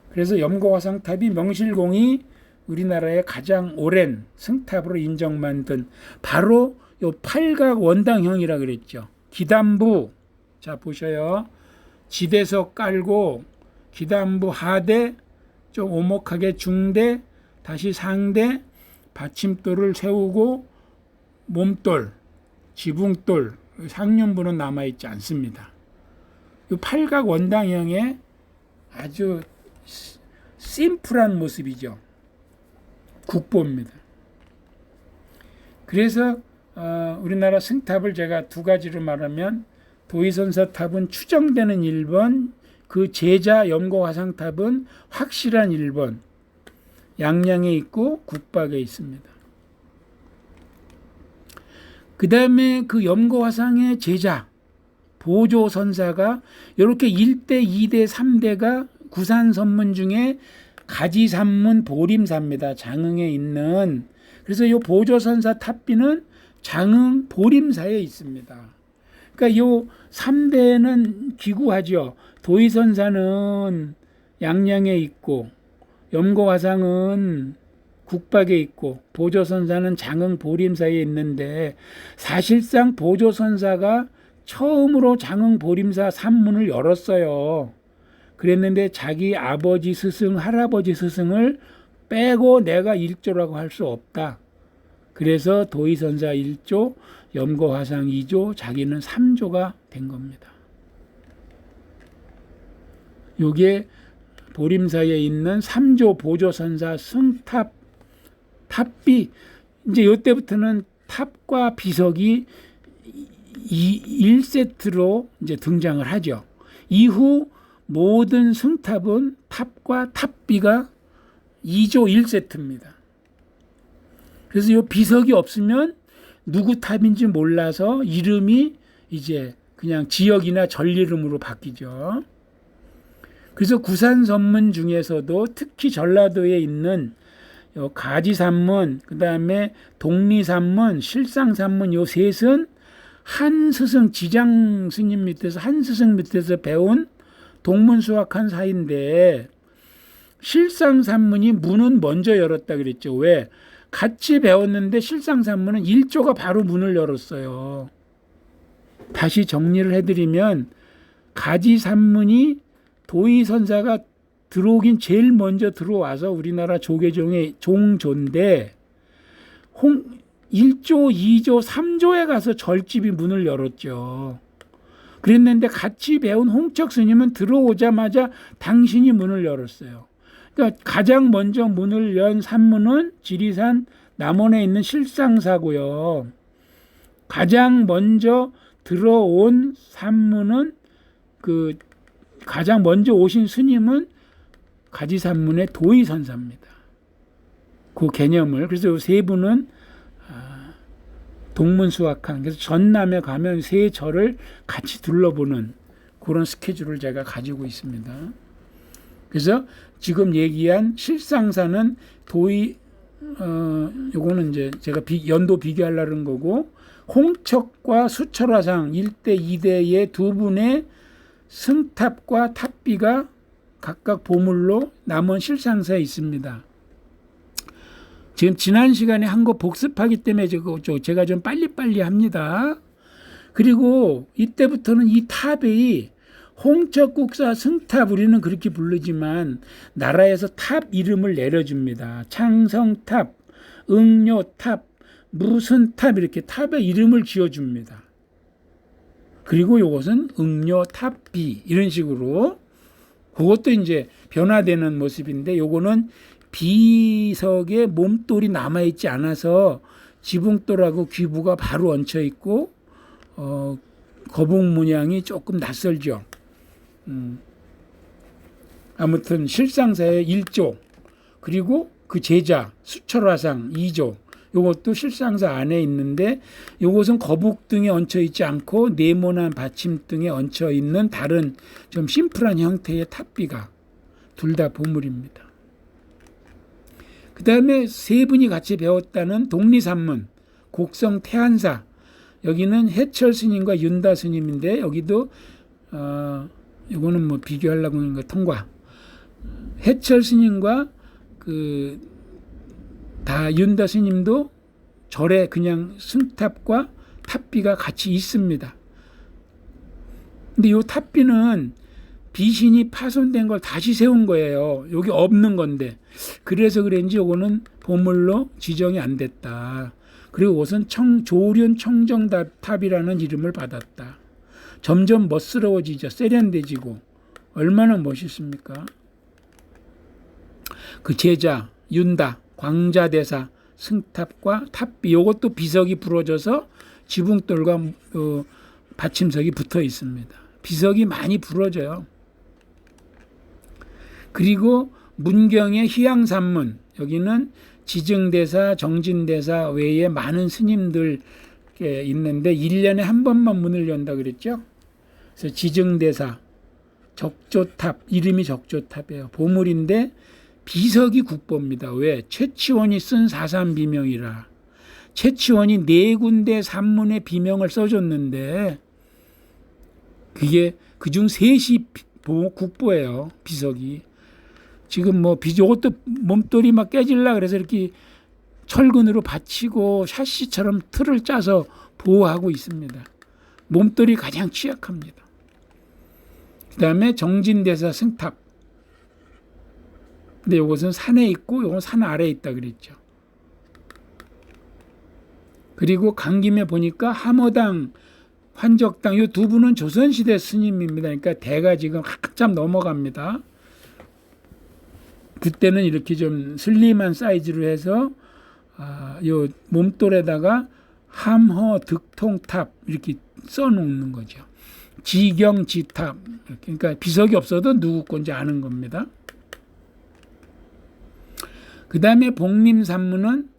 그래서 염거화상탑이 명실공히 우리나라의 가장 오랜 승탑으로 인정받은 바로 요 팔각 원당형이라 그랬죠. 기단부, 자 보셔요. 지대석 깔고 기단부 하대, 좀 오목하게 중대, 다시 상대, 받침돌을 세우고 몸돌, 지붕돌, 상륜부는 남아있지 않습니다. 이 팔각 원당형의 아주 심플한 모습이죠. 국보입니다. 그래서 우리나라 승탑을 제가 두 가지로 말하면, 도의선사탑은 추정되는 1번, 그 제자 염거화상탑은 확실한 1번, 양양에 있고 국박에 있습니다. 그 다음에 그 염거화상의 제자 보조선사가 이렇게 1대, 2대, 3대가 구산선문 중에 가지산문 보림사입니다. 장흥에 있는. 그래서 이 보조선사 탑비는 장흥 보림사에 있습니다. 그러니까 이 3대는 기구하죠. 도의선사는 양양에 있고, 염거화상은 국박에 있고, 보조선사는 장흥 보림사에 있는데, 사실상 보조선사가 처음으로 장흥 보림사 산문을 열었어요. 그랬는데 자기 아버지 스승, 할아버지 스승을 빼고 내가 1조라고 할 수 없다. 그래서 도의선사 1조, 염거화상 2조, 자기는 3조가 된 겁니다. 요게 보림사에 있는 3조 보조선사 승탑, 탑비. 이제 요때부터는 탑과 비석이 1세트로 이제 등장을 하죠. 이후 모든 승탑은 탑과 탑비가 2조 1세트입니다. 그래서 이 비석이 없으면 누구 탑인지 몰라서 이름이 이제 그냥 지역이나 절 이름으로 바뀌죠. 그래서 구산선문 중에서도 특히 전라도에 있는 가지산문, 그 다음에 독리산문, 실상산문, 요 셋은 한 스승, 지장 스님 밑에서, 한 스승 밑에서 배운 동문수학한 사이인데, 실상산문이 문은 먼저 열었다 그랬죠. 왜? 같이 배웠는데 실상산문은 1조가 바로 문을 열었어요. 다시 정리를 해드리면, 가지산문이 도의선사가 들어오긴 제일 먼저 들어와서 우리나라 조계종의 종조인데, 1조, 2조, 3조에 가서 절집이 문을 열었죠. 그랬는데 같이 배운 홍척 스님은 들어오자마자 당신이 문을 열었어요. 그러니까 가장 먼저 문을 연 산문은 지리산 남원에 있는 실상사고요. 가장 먼저 들어온 산문은 가장 먼저 오신 스님은 가지산문의 도의선사입니다. 그 개념을 그래서 이 세 분은 동문수학한 그래서 전남에 가면 세 절을 같이 둘러보는 그런 스케줄을 제가 가지고 있습니다. 그래서 지금 얘기한 실상사는 요거는 이제 제가 연도 비교하려는 거고 홍척과 수철화상 1대 2대의 두 분의 승탑과 탑비가 각각 보물로 남원 실상사에 있습니다. 지금 지난 시간에 한 거 복습하기 때문에 제가 좀 빨리빨리 합니다. 그리고 이때부터는 이 탑이 홍척국사 승탑 우리는 그렇게 부르지만 나라에서 탑 이름을 내려줍니다. 창성탑, 응료탑, 무슨 탑 이렇게 탑의 이름을 지어줍니다. 그리고 이것은 응료탑비 이런 식으로 그것도 이제 변화되는 모습인데 요거는 비석에 몸돌이 남아있지 않아서 지붕돌하고 귀부가 바로 얹혀 있고 거북 문양이 조금 낯설죠. 아무튼 실상사의 1조 그리고 그 제자 수철화상 2조 요것도 실상사 안에 있는데 요것은 거북 등에 얹혀 있지 않고 네모난 받침 등에 얹혀 있는 다른 좀 심플한 형태의 탑비가 둘 다 보물입니다. 그 다음에 세 분이 같이 배웠다는 독리산문 곡성 태안사 여기는 해철 스님과 윤다 스님인데 여기도 이거는 뭐 비교하려고 하는 거 통과. 해철 스님과 다 윤다 스님도 절에 그냥 승탑과 탑비가 같이 있습니다. 근데 이 탑비는 비신이 파손된 걸 다시 세운 거예요. 여기 없는 건데. 그래서 그런지 이거는 보물로 지정이 안 됐다. 그리고 이것은 조륜 청정탑이라는 이름을 받았다. 점점 멋스러워지죠. 세련돼지고. 얼마나 멋있습니까? 그 제자, 윤다, 광자대사, 승탑과 탑비 이것도 비석이 부러져서 지붕돌과 받침석이 붙어 있습니다. 비석이 많이 부러져요. 그리고 문경의 희양산문 여기는 지증대사, 정진대사 외에 많은 스님들 있는데 1년에 한 번만 문을 연다 그랬죠. 그래서 지증대사, 적조탑 이름이 적조탑이에요. 보물인데 비석이 국보입니다. 왜? 최치원이 쓴 사산비명이라. 최치원이 4군데 산문의 비명을 써줬는데 그게 그중 셋이 국보예요. 비석이. 지금 이것도 몸돌이 막 깨질라 그래서 이렇게 철근으로 받치고 샤시처럼 틀을 짜서 보호하고 있습니다. 몸돌이 가장 취약합니다. 그 다음에 정진대사 승탑. 근데 이것은 산에 있고 이건 산 아래에 있다 그랬죠. 그리고 간 김에 보니까 함어당, 환적당 이 두 분은 조선시대 스님입니다. 그러니까 대가 지금 한참 넘어갑니다. 그때는 이렇게 좀 슬림한 사이즈로 해서 요 몸돌에다가 함허 득통탑 이렇게 써놓는 거죠. 지경지탑 그러니까 비석이 없어도 누구 건지 아는 겁니다. 그 다음에 복림산문은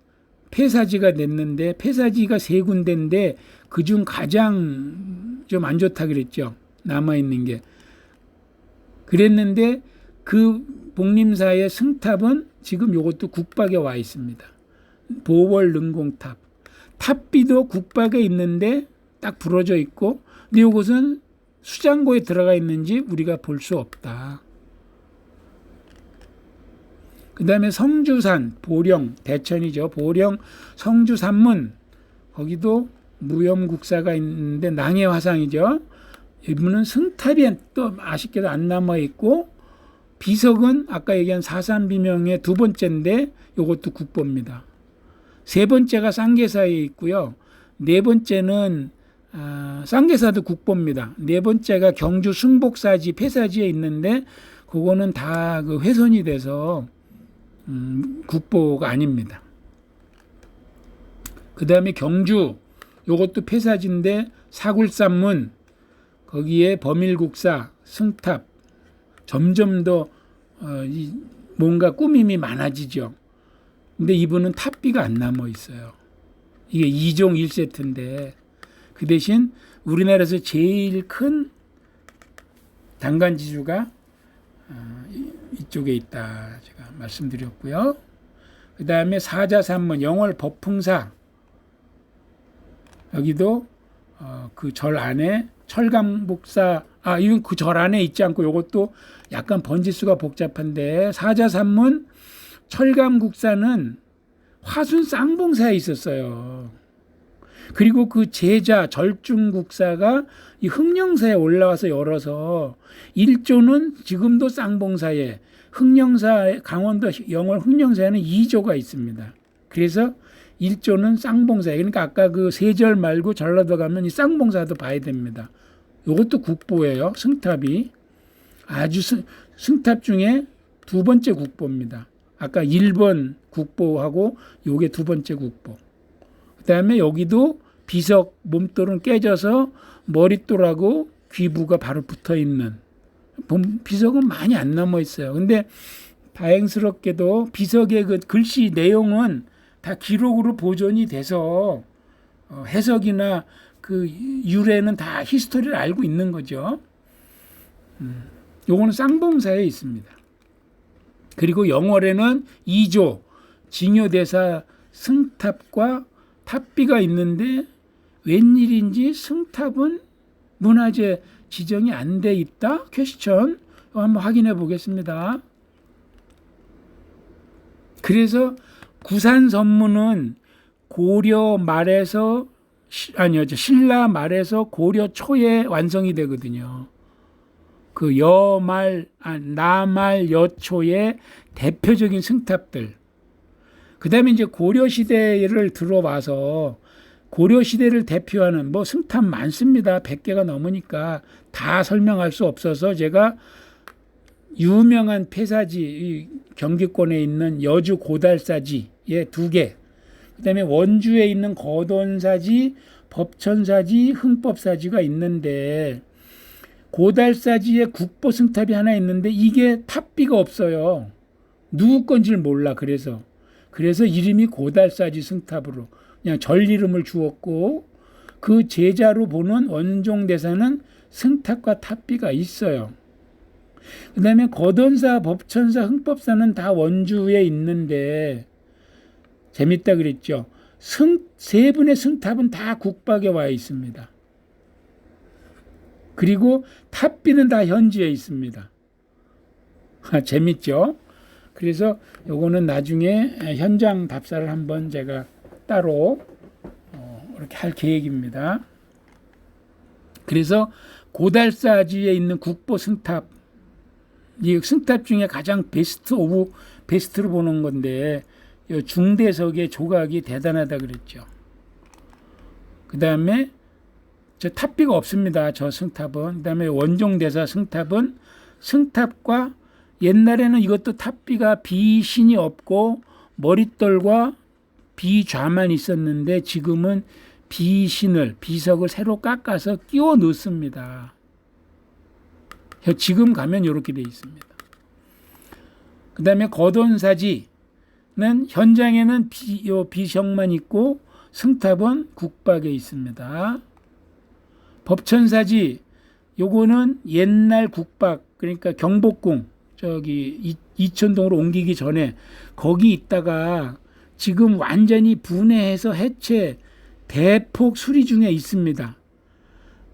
폐사지가 냈는데 폐사지가 3군데인데 그중 가장 좀 안 좋다 그랬죠. 남아있는 게. 그랬는데 그 복림사의 승탑은 지금 이것도 국박에 와 있습니다. 보월능공탑. 탑비도 국박에 있는데 딱 부러져 있고 근데 이것은 수장고에 들어가 있는지 우리가 볼 수 없다. 그 다음에 성주산, 보령, 대천이죠. 보령 성주산문 거기도 무염국사가 있는데 낭해화상이죠. 이분은 승탑이 또 아쉽게도 안 남아있고 비석은 아까 얘기한 사산비명의 2번째인데 이것도 국보입니다. 3번째가 쌍계사에 있고요. 4번째는 쌍계사도 국보입니다. 4번째가 경주 승복사지 폐사지에 있는데 그거는 다 그 훼손이 돼서 국보가 아닙니다. 그 다음에 경주, 요것도 폐사지인데 사굴산문, 거기에 범일국사, 승탑, 점점 더 뭔가 꾸밈이 많아지죠. 근데 이분은 탑비가 안 남아 있어요. 이게 2종 1세트인데 그 대신 우리나라에서 제일 큰 단관지주가 이쪽에 있다 제가 말씀드렸고요. 그 다음에 사자산문 영월 법풍사, 여기도 그 절 안에 철감복사, 이건 그 절 안에 있지 않고 이것도 약간 번지수가 복잡한데, 사자산문 철감국사는 화순 쌍봉사에 있었어요. 그리고 그 제자 절중국사가 이 흥령사에 올라와서 열어서 1조는 지금도 쌍봉사에, 흥령사 강원도 영월 흥령사에는 2조가 있습니다. 그래서 1조는 쌍봉사에, 그러니까 아까 그 세절 말고 전라도 가면 이 쌍봉사도 봐야 됩니다. 이것도 국보예요. 승탑이 아주 승탑 중에 두 번째 국보입니다. 아까 1번 국보하고 요게 두 번째 국보. 그다음에 여기도 비석 몸돌은 깨져서 머릿돌하고 귀부가 바로 붙어 있는, 비석은 많이 안 남아 있어요. 근데 다행스럽게도 비석의 그 글씨 내용은 다 기록으로 보존이 돼서 해석이나 그 유래는 다 히스토리를 알고 있는 거죠. 요거는 쌍봉사에 있습니다. 그리고 영월에는 2조 징요대사 승탑과 탑비가 있는데 웬일인지 승탑은 문화재 지정이 안 돼 있다? 퀘스천. 한번 확인해 보겠습니다. 그래서 구산선문은 고려 말에서 신라 말에서 고려 초에 완성이 되거든요. 그 나말 여초의 대표적인 승탑들. 그 다음에 이제 고려시대를 들어와서 고려시대를 대표하는 승탑 많습니다. 100개가 넘으니까 다 설명할 수 없어서 제가 유명한 폐사지, 경기권에 있는 여주 고달사지에 2개, 그 다음에 원주에 있는 거돈사지, 법천사지, 흥법사지가 있는데, 고달사지에 국보승탑이 하나 있는데 이게 탑비가 없어요. 누구 건지를 몰라. 그래서 이름이 고달사지 승탑으로 그냥 절 이름을 주었고, 그 제자로 보는 원종대사는 승탑과 탑비가 있어요. 그 다음에 거돈사, 법천사, 흥법사는 다 원주에 있는데 재밌다 그랬죠. 세 분의 승탑은 다 국박에 와 있습니다. 그리고 탑비는 다 현지에 있습니다. 재밌죠? 그래서 요거는 나중에 현장 답사를 한번 제가 따로 이렇게 할 계획입니다. 그래서 고달사지에 있는 국보 승탑, 이 승탑 중에 가장 베스트 오브 베스트로 보는 건데 중대석의 조각이 대단하다 그랬죠. 그 다음에 저 탑비가 없습니다. 저 승탑은. 그 다음에 원종대사 승탑은 승탑과 옛날에는 이것도 탑비가 비신이 없고 머릿돌과 비좌만 있었는데 지금은 비석을 새로 깎아서 끼워 넣습니다. 지금 가면 이렇게 돼 있습니다. 그 다음에 거돈사지는 현장에는 비석만 있고 승탑은 국박에 있습니다. 법천사지, 요거는 옛날 국박, 그러니까 경복궁, 저기 이천동으로 옮기기 전에 거기 있다가 지금 완전히 분해해서 해체, 대폭 수리 중에 있습니다.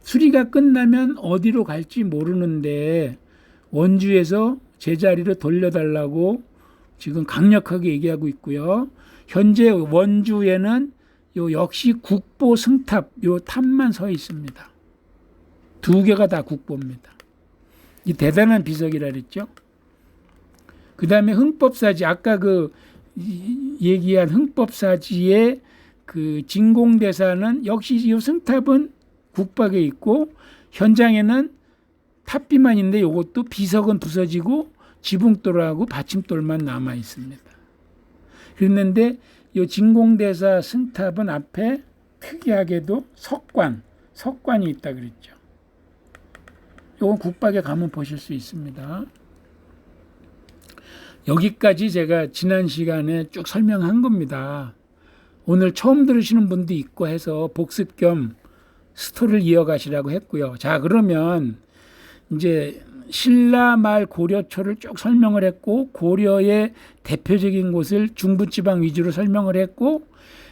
수리가 끝나면 어디로 갈지 모르는데 원주에서 제자리로 돌려달라고 지금 강력하게 얘기하고 있고요. 현재 원주에는 요 역시 국보 승탑, 요 탑만 서 있습니다. 2개가 다 국보입니다. 이 대단한 비석이라 그랬죠. 그 다음에 흥법사지, 아까 그 얘기한 흥법사지의 그 진공대사는 역시 이 승탑은 국박에 있고 현장에는 탑비만 있는데 이것도 비석은 부서지고 지붕돌하고 받침돌만 남아 있습니다. 그랬는데 이 진공대사 승탑은 앞에 특이하게도 석관이 있다 그랬죠. 이건 국박에 가면 보실 수 있습니다. 여기까지 제가 지난 시간에 쭉 설명한 겁니다. 오늘 처음 들으시는 분도 있고 해서 복습 겸 스토리를 이어가시라고 했고요. 자, 그러면 이제 신라 말 고려초를 쭉 설명을 했고, 고려의 대표적인 곳을 중부지방 위주로 설명을 했고,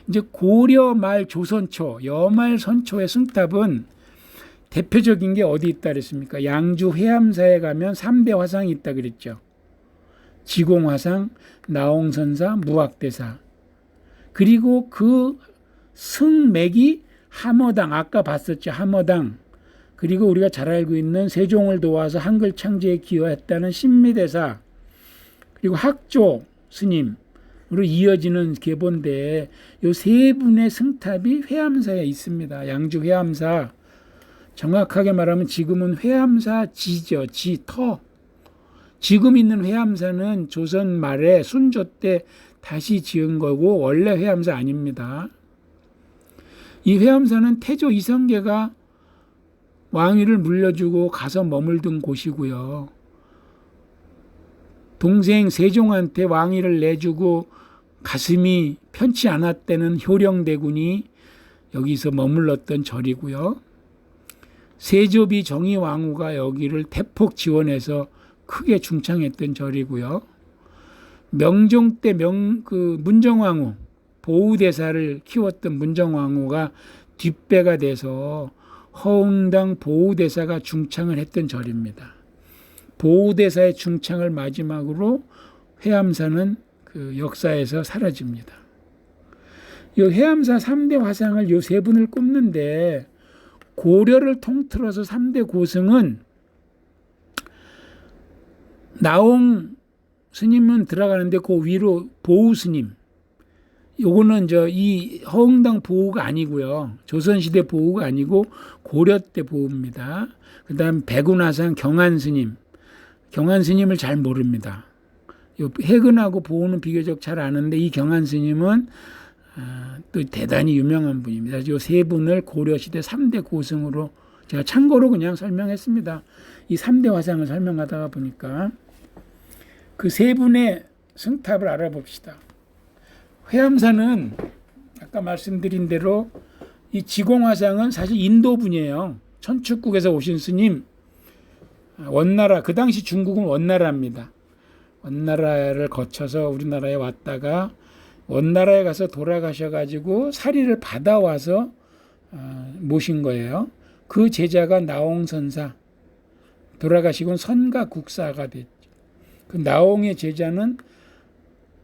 이제 고려 말 조선초, 여말 선초의 승탑은 대표적인 게 어디 있다 그랬습니까? 양주 회암사에 가면 3대 화상이 있다 그랬죠. 지공화상, 나홍선사, 무학대사. 그리고 그 승맥이 함어당, 아까 봤었죠. 함어당. 그리고 우리가 잘 알고 있는 세종을 도와서 한글 창제에 기여했다는 신미대사. 그리고 학조 스님으로 이어지는 계보인데 이 세 분의 승탑이 회암사에 있습니다. 양주 회암사. 정확하게 말하면 지금은 회암사 지죠. 터. 지금 있는 회암사는 조선 말에 순조 때 다시 지은 거고 원래 회암사 아닙니다. 이 회암사는 태조 이성계가 왕위를 물려주고 가서 머물던 곳이고요. 동생 세종한테 왕위를 내주고 가슴이 편치 않았다는 효령대군이 여기서 머물렀던 절이고요. 세조비 정의왕후가 여기를 대폭 지원해서 크게 중창했던 절이고요. 명종 때 문정왕후, 보우대사를 키웠던 문정왕후가 뒷배가 돼서 허웅당 보우대사가 중창을 했던 절입니다. 보우대사의 중창을 마지막으로 회암사는 그 역사에서 사라집니다. 이 회암사 3대 화상을 이 세 분을 꼽는데 고려를 통틀어서 3대 고승은 나홍 스님은 들어가는데 그 위로 보우 스님. 요거는 이 허흥당 보우가 아니고요. 조선시대 보우가 아니고 고려 때 보우입니다. 그 다음 백운화상 경한 스님. 경한 스님을 잘 모릅니다. 해근하고 보우는 비교적 잘 아는데 이 경한 스님은 또 대단히 유명한 분입니다. 이 세 분을 고려시대 3대 고승으로 제가 참고로 그냥 설명했습니다. 이 3대 화상을 설명하다가 보니까 그 세 분의 승탑을 알아봅시다. 회암사는 아까 말씀드린 대로 이 지공화상은 사실 인도 분이에요. 천축국에서 오신 스님, 원나라, 그 당시 중국은 원나라입니다. 원나라를 거쳐서 우리나라에 왔다가 원나라에 가서 돌아가셔가지고 사리를 받아와서 모신 거예요. 그 제자가 나홍선사, 돌아가시곤 선가국사가 됐죠. 그 나홍의 제자는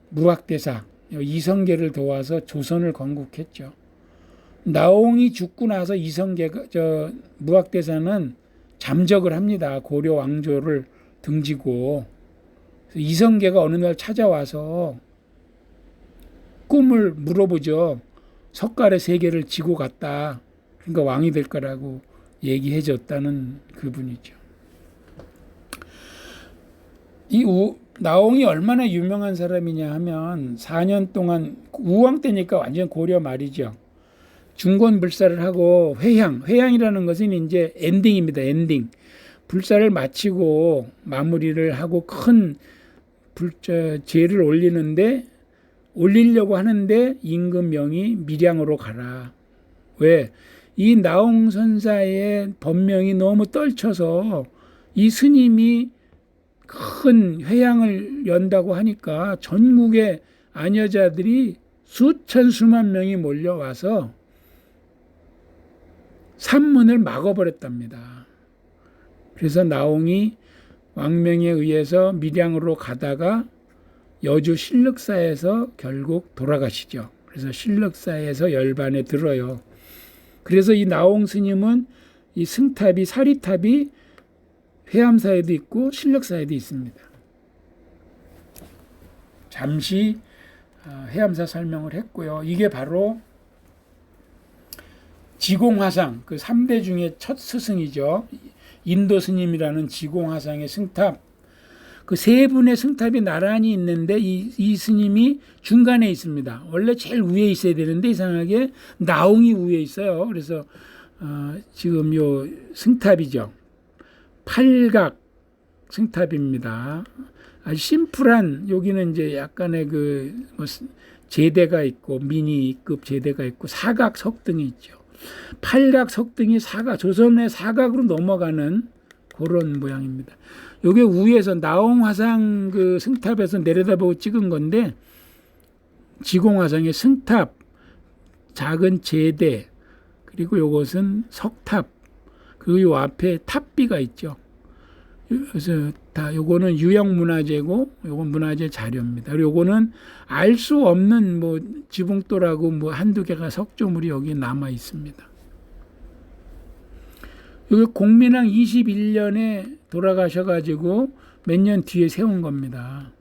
무학대사, 이성계를 도와서 조선을 건국했죠. 나홍이 죽고 나서 무학대사는 잠적을 합니다. 고려 왕조를 등지고. 이성계가 어느 날 찾아와서 꿈을 물어보죠. 석가래 세 개를 지고 갔다. 그러니까 왕이 될 거라고 얘기해 줬다는 그분이죠. 이 나홍이 얼마나 유명한 사람이냐 하면 4년 동안 우왕 때니까 완전 고려 말이죠. 중권 불사를 하고 회향이라는 것은 이제 엔딩입니다. 엔딩. 불사를 마치고 마무리를 하고 큰 제를 올리려고 하는데 임금명이 밀양으로 가라. 왜? 이 나홍선사의 법명이 너무 떨쳐서 이 스님이 큰 회향을 연다고 하니까 전국의 아녀자들이 수만 명이 몰려와서 산문을 막아버렸답니다. 그래서 나홍이 왕명에 의해서 밀양으로 가다가 여주 신륵사에서 결국 돌아가시죠. 그래서 신륵사에서 열반에 들어요. 그래서 이 나홍 스님은 이 승탑이 사리탑이 회암사에도 있고 신륵사에도 있습니다. 잠시 회암사 설명을 했고요. 이게 바로 지공화상 그 3대 중에 첫 스승이죠. 인도 스님이라는 지공화상의 승탑, 그 세 분의 승탑이 나란히 있는데 이 스님이 중간에 있습니다. 원래 제일 위에 있어야 되는데 이상하게 나옹이 위에 있어요. 그래서 지금 요 승탑이죠. 팔각 승탑입니다. 아주 심플한, 여기는 이제 약간의 뭐 제대가 있고 미니급 제대가 있고 사각 석등이 있죠. 팔각 석등이 조선의 사각으로 넘어가는 그런 모양입니다. 요게 위에서 나옹화상 그 승탑에서 내려다보고 찍은 건데, 지공화상의 승탑, 작은 제대, 그리고 요것은 석탑, 그리고 요 앞에 탑비가 있죠. 그래서 다 요거는 유형문화재고 요건 문화재 자료입니다. 그리고 요거는 알 수 없는 뭐 지붕돌하고 뭐 한두 개가 석조물이 여기 남아 있습니다. 여기 공민왕 21년에 돌아가셔가지고 몇 년 뒤에 세운 겁니다.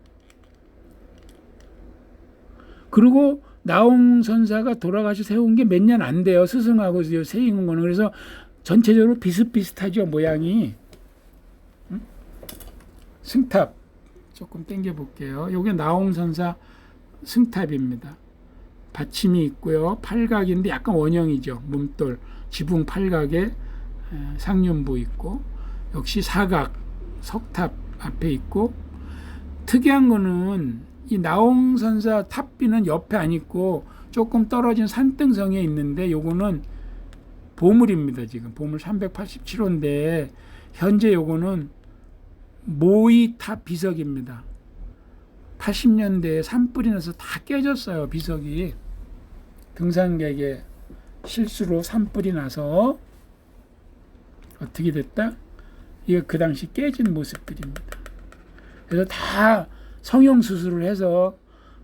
그리고 나옹선사가 돌아가셔 세운 게 몇 년 안 돼요. 스승하고 세운 거는. 그래서 전체적으로 비슷비슷하죠, 모양이. 승탑 조금 당겨 볼게요. 요게 나옹선사 승탑입니다. 받침이 있고요. 팔각인데 약간 원형이죠. 몸돌, 지붕 팔각에 상륜부 있고, 역시 사각 석탑 앞에 있고, 특이한 거는 이 나옹선사 탑비는 옆에 안 있고 조금 떨어진 산등성에 있는데, 요거는 보물입니다. 지금 보물 387호인데 현재 요거는 모이탑 비석입니다. 80년대에 산불이 나서 다 깨졌어요. 비석이 등산객의 실수로 산불이 나서 어떻게 됐다? 이거 그 당시 깨진 모습들입니다. 그래서 다 성형 수술을 해서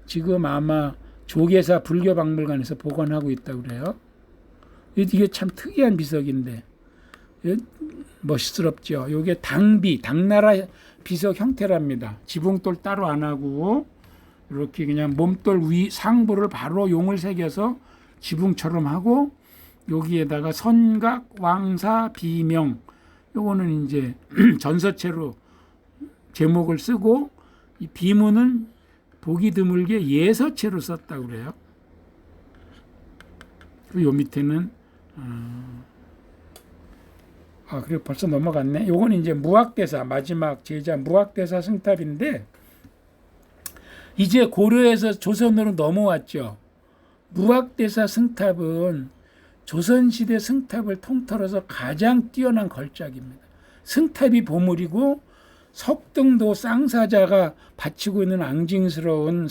지금 아마 조계사 불교박물관에서 보관하고 있다고 그래요. 이게 참 특이한 비석인데 멋스럽죠. 이게 당나라 비석 형태랍니다. 지붕돌 따로 안 하고 이렇게 그냥 몸돌 위 상부를 바로 용을 새겨서 지붕처럼 하고, 여기에다가 선각, 왕사, 비명, 요거는 이제 전서체로 제목을 쓰고, 이 비문은 보기 드물게 예서체로 썼다고 그래요. 그리고 요 밑에는 그래 벌써 넘어갔네. 요건 이제 무학대사, 마지막 제자 무학대사 승탑인데, 이제 고려에서 조선으로 넘어왔죠. 무학대사 승탑은 조선시대 승탑을 통틀어서 가장 뛰어난 걸작입니다. 승탑이 보물이고 석등도 쌍사자가 바치고 있는 앙징스러운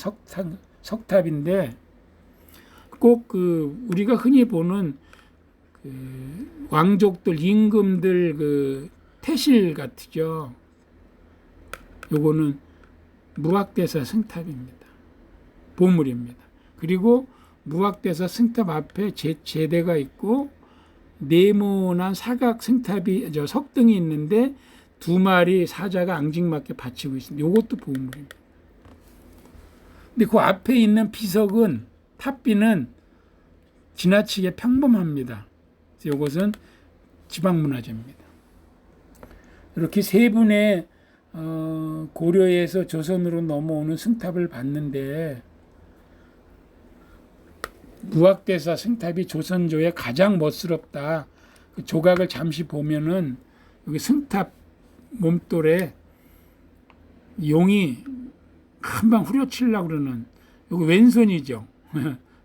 석탑인데, 꼭 우리가 흔히 보는 왕족들, 임금들 태실 같죠. 요거는 무학대사 승탑입니다. 보물입니다. 그리고 무학대사 승탑 앞에 제대가 있고 네모난 사각 승탑이 석등이 있는데 두 마리 사자가 앙증맞게 받치고 있습니다. 요것도 보물입니다. 근데 그 앞에 있는 비석은, 탑비는 지나치게 평범합니다. 이것은 지방문화재입니다. 이렇게 세 분의 고려에서 조선으로 넘어오는 승탑을 봤는데, 무학대사 승탑이 조선조의 가장 멋스럽다. 그 조각을 잠시 보면은 여기 승탑 몸돌에 용이 금방 후려치려고 그러는, 여기 왼손이죠.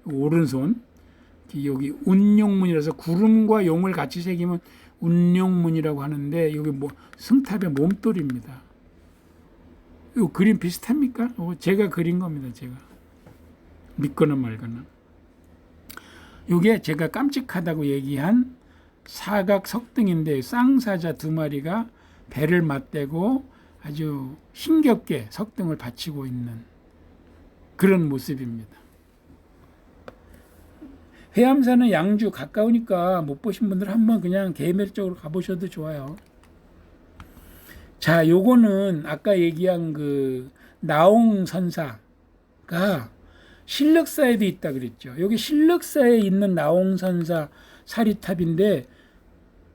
오른손. 여기 운용문이라서 구름과 용을 같이 새기면 운용문이라고 하는데, 여기 뭐 승탑의 몸돌입니다. 이 그림 비슷합니까? 제가 그린 겁니다. 제가 믿거나 말거나. 이게 제가 깜찍하다고 얘기한 사각 석등인데, 쌍사자 두 마리가 배를 맞대고 아주 힘겹게 석등을 받치고 있는 그런 모습입니다. 회암사는 양주 가까우니까 못 보신 분들 한번 그냥 개별적으로 가보셔도 좋아요. 자, 요거는 아까 얘기한 나옹선사가 신력사에도 있다 그랬죠. 여기 신력사에 있는 나옹선사 사리탑인데,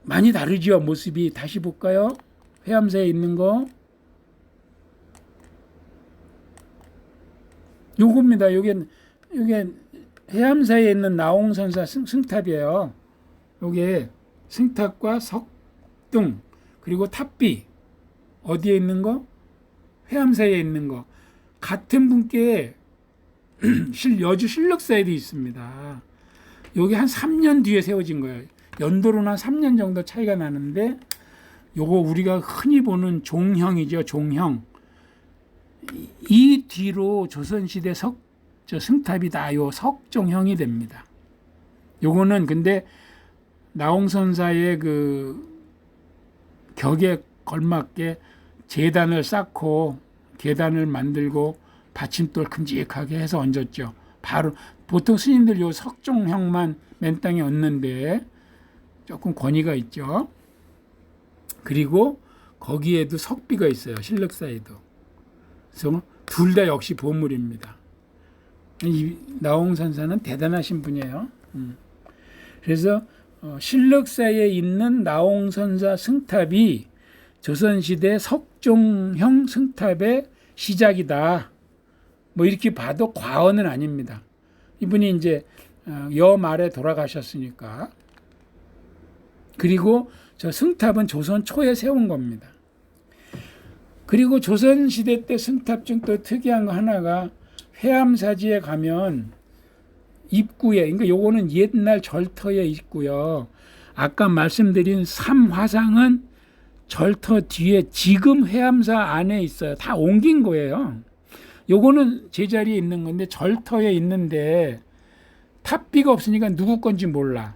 많이 다르죠, 모습이. 다시 볼까요? 회암사에 있는 거. 요겁니다. 요게 해암사에 있는 나홍선사 승탑이에요. 요게 승탑과 석등 그리고 탑비 어디에 있는 거? 해암사에 있는 거. 같은 분께 여주 신륵사에도 있습니다. 요게 한 3년 뒤에 세워진 거예요. 연도로는 한 3년 정도 차이가 나는데 요거 우리가 흔히 보는 종형이죠. 종형. 이 뒤로 조선시대 승탑이 다 요 석종형이 됩니다. 요거는 근데 나홍선사의 그 격에 걸맞게 제단을 쌓고 계단을 만들고 받침돌 큼직하게 해서 얹었죠. 바로 보통 스님들 요 석종형만 맨 땅에 얹는데 조금 권위가 있죠. 그리고 거기에도 석비가 있어요. 신륵사에도. 그래서 둘 다 역시 보물입니다. 이 나홍선사는 대단하신 분이에요. 그래서 신륵사에 있는 나홍선사 승탑이 조선시대 석종형 승탑의 시작이다. 뭐 이렇게 봐도 과언은 아닙니다. 이분이 이제 여 말에 돌아가셨으니까. 그리고 저 승탑은 조선 초에 세운 겁니다. 그리고 조선시대 때 승탑 중 또 특이한 거 하나가 회암사지에 가면 입구에, 그러니까 요거는 옛날 절터에 있고요. 아까 말씀드린 삼화상은 절터 뒤에 지금 회암사 안에 있어요. 다 옮긴 거예요. 요거는 제자리에 있는 건데 절터에 있는데 탑비가 없으니까 누구 건지 몰라.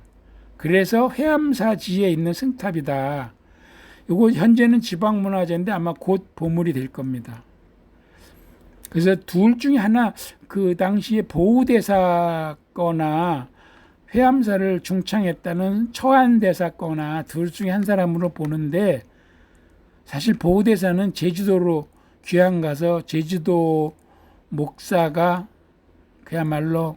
그래서 회암사지에 있는 승탑이다. 요거 현재는 지방문화재인데 아마 곧 보물이 될 겁니다. 그래서 둘 중에 하나 그 당시에 보우대사거나 회암사를 중창했다는 처한대사거나 둘 중에 한 사람으로 보는데 사실 보우대사는 제주도로 귀향 가서 제주도 목사가 그야말로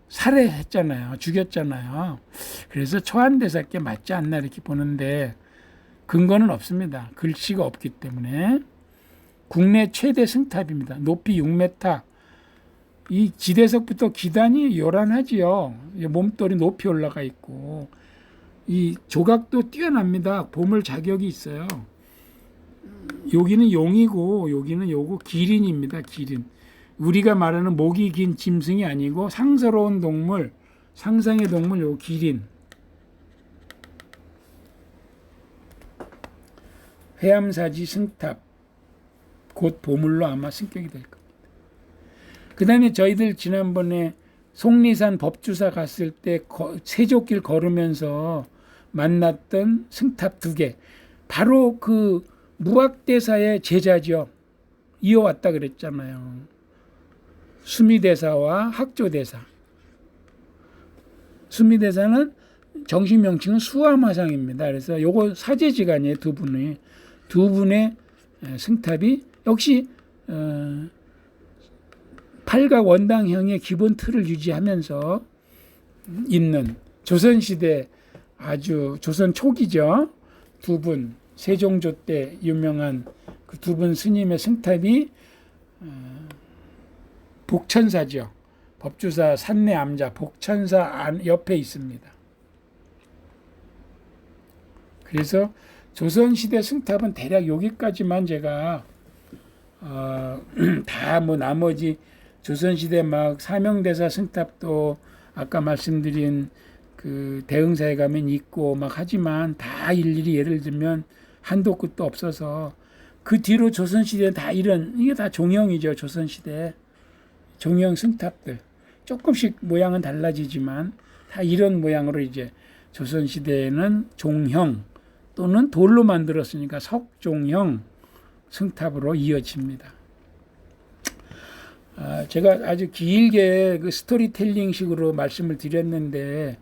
살해했잖아요. 죽였잖아요. 그래서 처한대사께 맞지 않나 이렇게 보는데 근거는 없습니다. 글씨가 없기 때문에. 국내 최대 승탑입니다. 높이 6m. 이 지대석부터 기단이 요란하지요. 몸돌이 높이 올라가 있고 이 조각도 뛰어납니다. 보물 자격이 있어요. 여기는 용이고 여기는 요거 기린입니다. 기린. 우리가 말하는 목이 긴 짐승이 아니고 상스러운 동물, 상상의 동물 요 기린. 회암사지 승탑. 곧 보물로 아마 승격이 될 겁니다. 그 다음에 저희들 지난번에 속리산 법주사 갔을 때 세족길 걸으면서 만났던 승탑 2개. 바로 그 무학대사의 제자죠. 이어왔다 그랬잖아요. 수미대사와 학조대사. 수미대사는 정식 명칭은 수화마상입니다. 그래서 요거 사제지간이에요. 두 분의 승탑이 역시 팔각 원당형의 기본 틀을 유지하면서 있는 조선시대 아주 조선 초기죠. 두 분 세종조 때 유명한 그 두 분 스님의 승탑이 복천사죠. 법주사 산내 암자 복천사 옆에 있습니다. 그래서 조선시대 승탑은 대략 여기까지만 제가 다 뭐 나머지 조선시대 막 사명대사 승탑도 아까 말씀드린 그 대흥사에 가면 있고 막 하지만 다 일일이 예를 들면 한도 끝도 없어서 그 뒤로 조선시대 다 이런 이게 다 종형이죠. 조선시대 종형 승탑들 조금씩 모양은 달라지지만 다 이런 모양으로 이제 조선시대에는 종형 또는 돌로 만들었으니까 석종형 승탑으로 이어집니다. 제가 아주 길게 그 스토리텔링 식으로 말씀을 드렸는데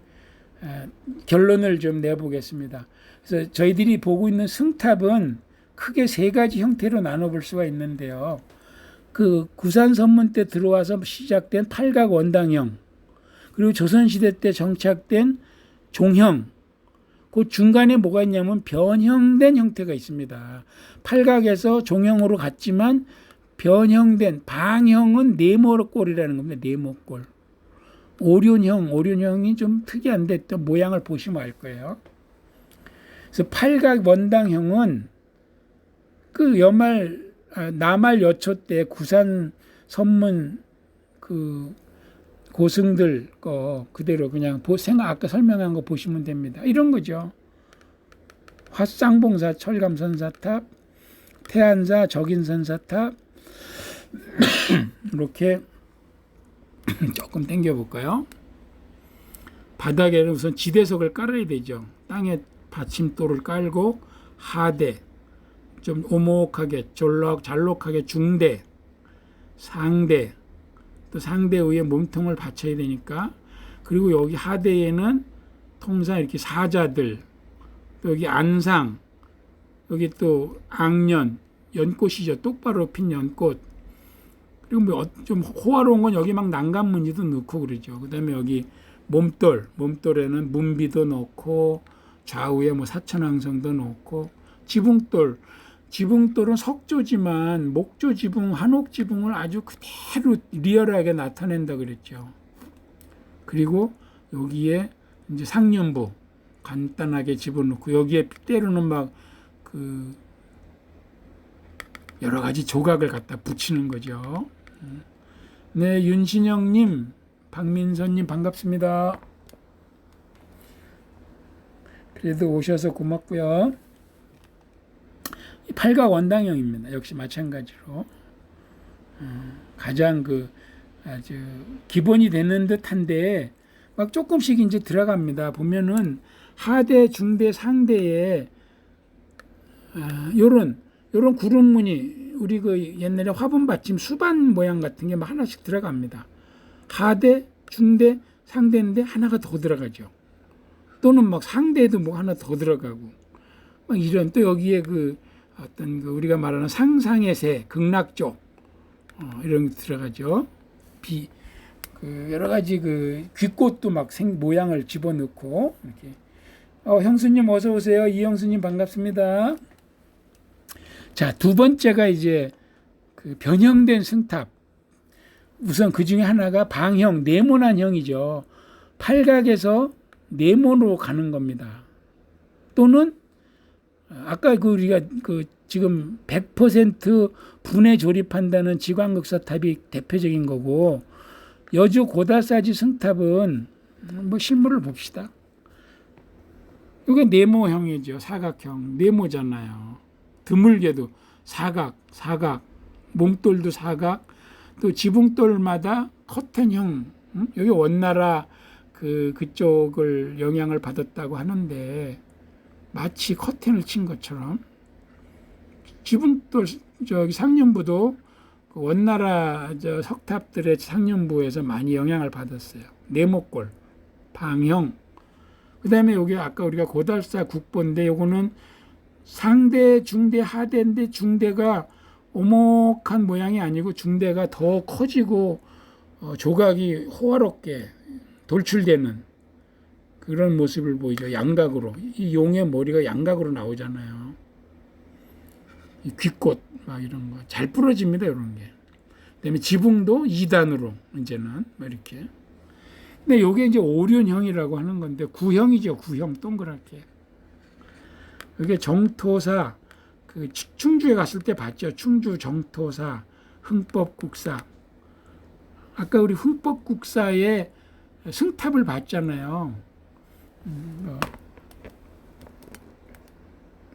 결론을 좀 내보겠습니다. 그래서 저희들이 보고 있는 승탑은 크게 3가지 형태로 나눠볼 수가 있는데요. 그 구산선문 때 들어와서 시작된 팔각 원당형, 그리고 조선시대 때 정착된 종형, 그 중간에 뭐가 있냐면 변형된 형태가 있습니다. 팔각에서 종형으로 갔지만 변형된 방형은 네모꼴이라는 겁니다. 네모꼴. 오륜형이 좀 특이한데 또 모양을 보시면 알 거예요. 그래서 팔각 원당형은 그 나말 여초 때 구산 선문 그 고승들 거 그대로 그냥 아까 설명한 거 보시면 됩니다. 이런 거죠. 화쌍봉사 철감선사탑, 태안사 적인선사탑 이렇게 조금 당겨 볼까요? 바닥에는 우선 지대석을 깔아야 되죠. 땅에 받침돌을 깔고 하대, 좀 오목하게 잘록하게 중대, 상대, 또 상대 위에 몸통을 받쳐야 되니까. 그리고 여기 하대에는 통상 이렇게 사자들, 또 여기 안상, 여기 또 악년, 연꽃이죠. 똑바로 핀 연꽃. 그리고 뭐 좀 호화로운 건 여기 막 난간무늬도 넣고 그러죠. 그다음에 여기 몸돌에는 문비도 넣고 좌우에 뭐 사천왕성도 넣고 지붕돌은 석조지만 목조 지붕, 한옥 지붕을 아주 그대로 리얼하게 나타낸다 그랬죠. 그리고 여기에 이제 상륜부 간단하게 집어넣고 여기에 때로는 막 그 여러 가지 조각을 갖다 붙이는 거죠. 네, 윤신영님, 박민선님 반갑습니다. 그래도 오셔서 고맙고요. 팔각 원당형입니다. 역시 마찬가지로 가장 아주 기본이 되는 듯한데 막 조금씩 이제 들어갑니다. 보면은 하대, 중대, 상대에 요런 구름무늬 우리 그 옛날에 화분 받침 수반 모양 같은 게 막 하나씩 들어갑니다. 하대, 중대, 상대인데 하나가 더 들어가죠. 또는 막 상대에도 뭐 하나 더 들어가고 막 이런 또 여기에 어떤 우리가 말하는 상상의 새, 극락조 이런 게 들어가죠. 여러 가지 귀꽃도 막 모양을 집어넣고 이렇게. 형수님 어서 오세요. 이형수님 반갑습니다. 자, 두 번째가 이제 변형된 승탑. 우선 그 중에 하나가 방형, 네모난 형이죠. 팔각에서 네모로 가는 겁니다. 또는 아까 우리가 지금 100% 분해 조립한다는 지광극사탑이 대표적인 거고 여주 고다사지 승탑은 뭐 실물을 봅시다. 이게 네모형이죠. 사각형. 네모잖아요. 드물게도 사각, 몸돌도 사각, 또 지붕돌마다 커튼형. 여기 원나라 그쪽을 영향을 받았다고 하는데 마치 커튼을 친 것처럼 지붕돌 저기 상륜부도 원나라 석탑들의 상륜부에서 많이 영향을 받았어요. 네모꼴, 방형. 그다음에 여기 아까 우리가 고달사 국보인데 요거는 상대, 중대, 하대인데 중대가 오목한 모양이 아니고 중대가 더 커지고 조각이 호화롭게 돌출되는 그런 모습을 보이죠. 양각으로. 이 용의 머리가 양각으로 나오잖아요. 이 귀꽃 막 이런 거 잘 부러집니다. 이런 게. 그다음에 지붕도 2단으로 이제는 이렇게. 근데 이게 이제 오륜형이라고 하는 건데 구형이죠. 구형 동그랗게. 이게 정토사 충주에 갔을 때 봤죠. 충주 정토사 흥법국사. 아까 우리 흥법국사의 승탑을 봤잖아요.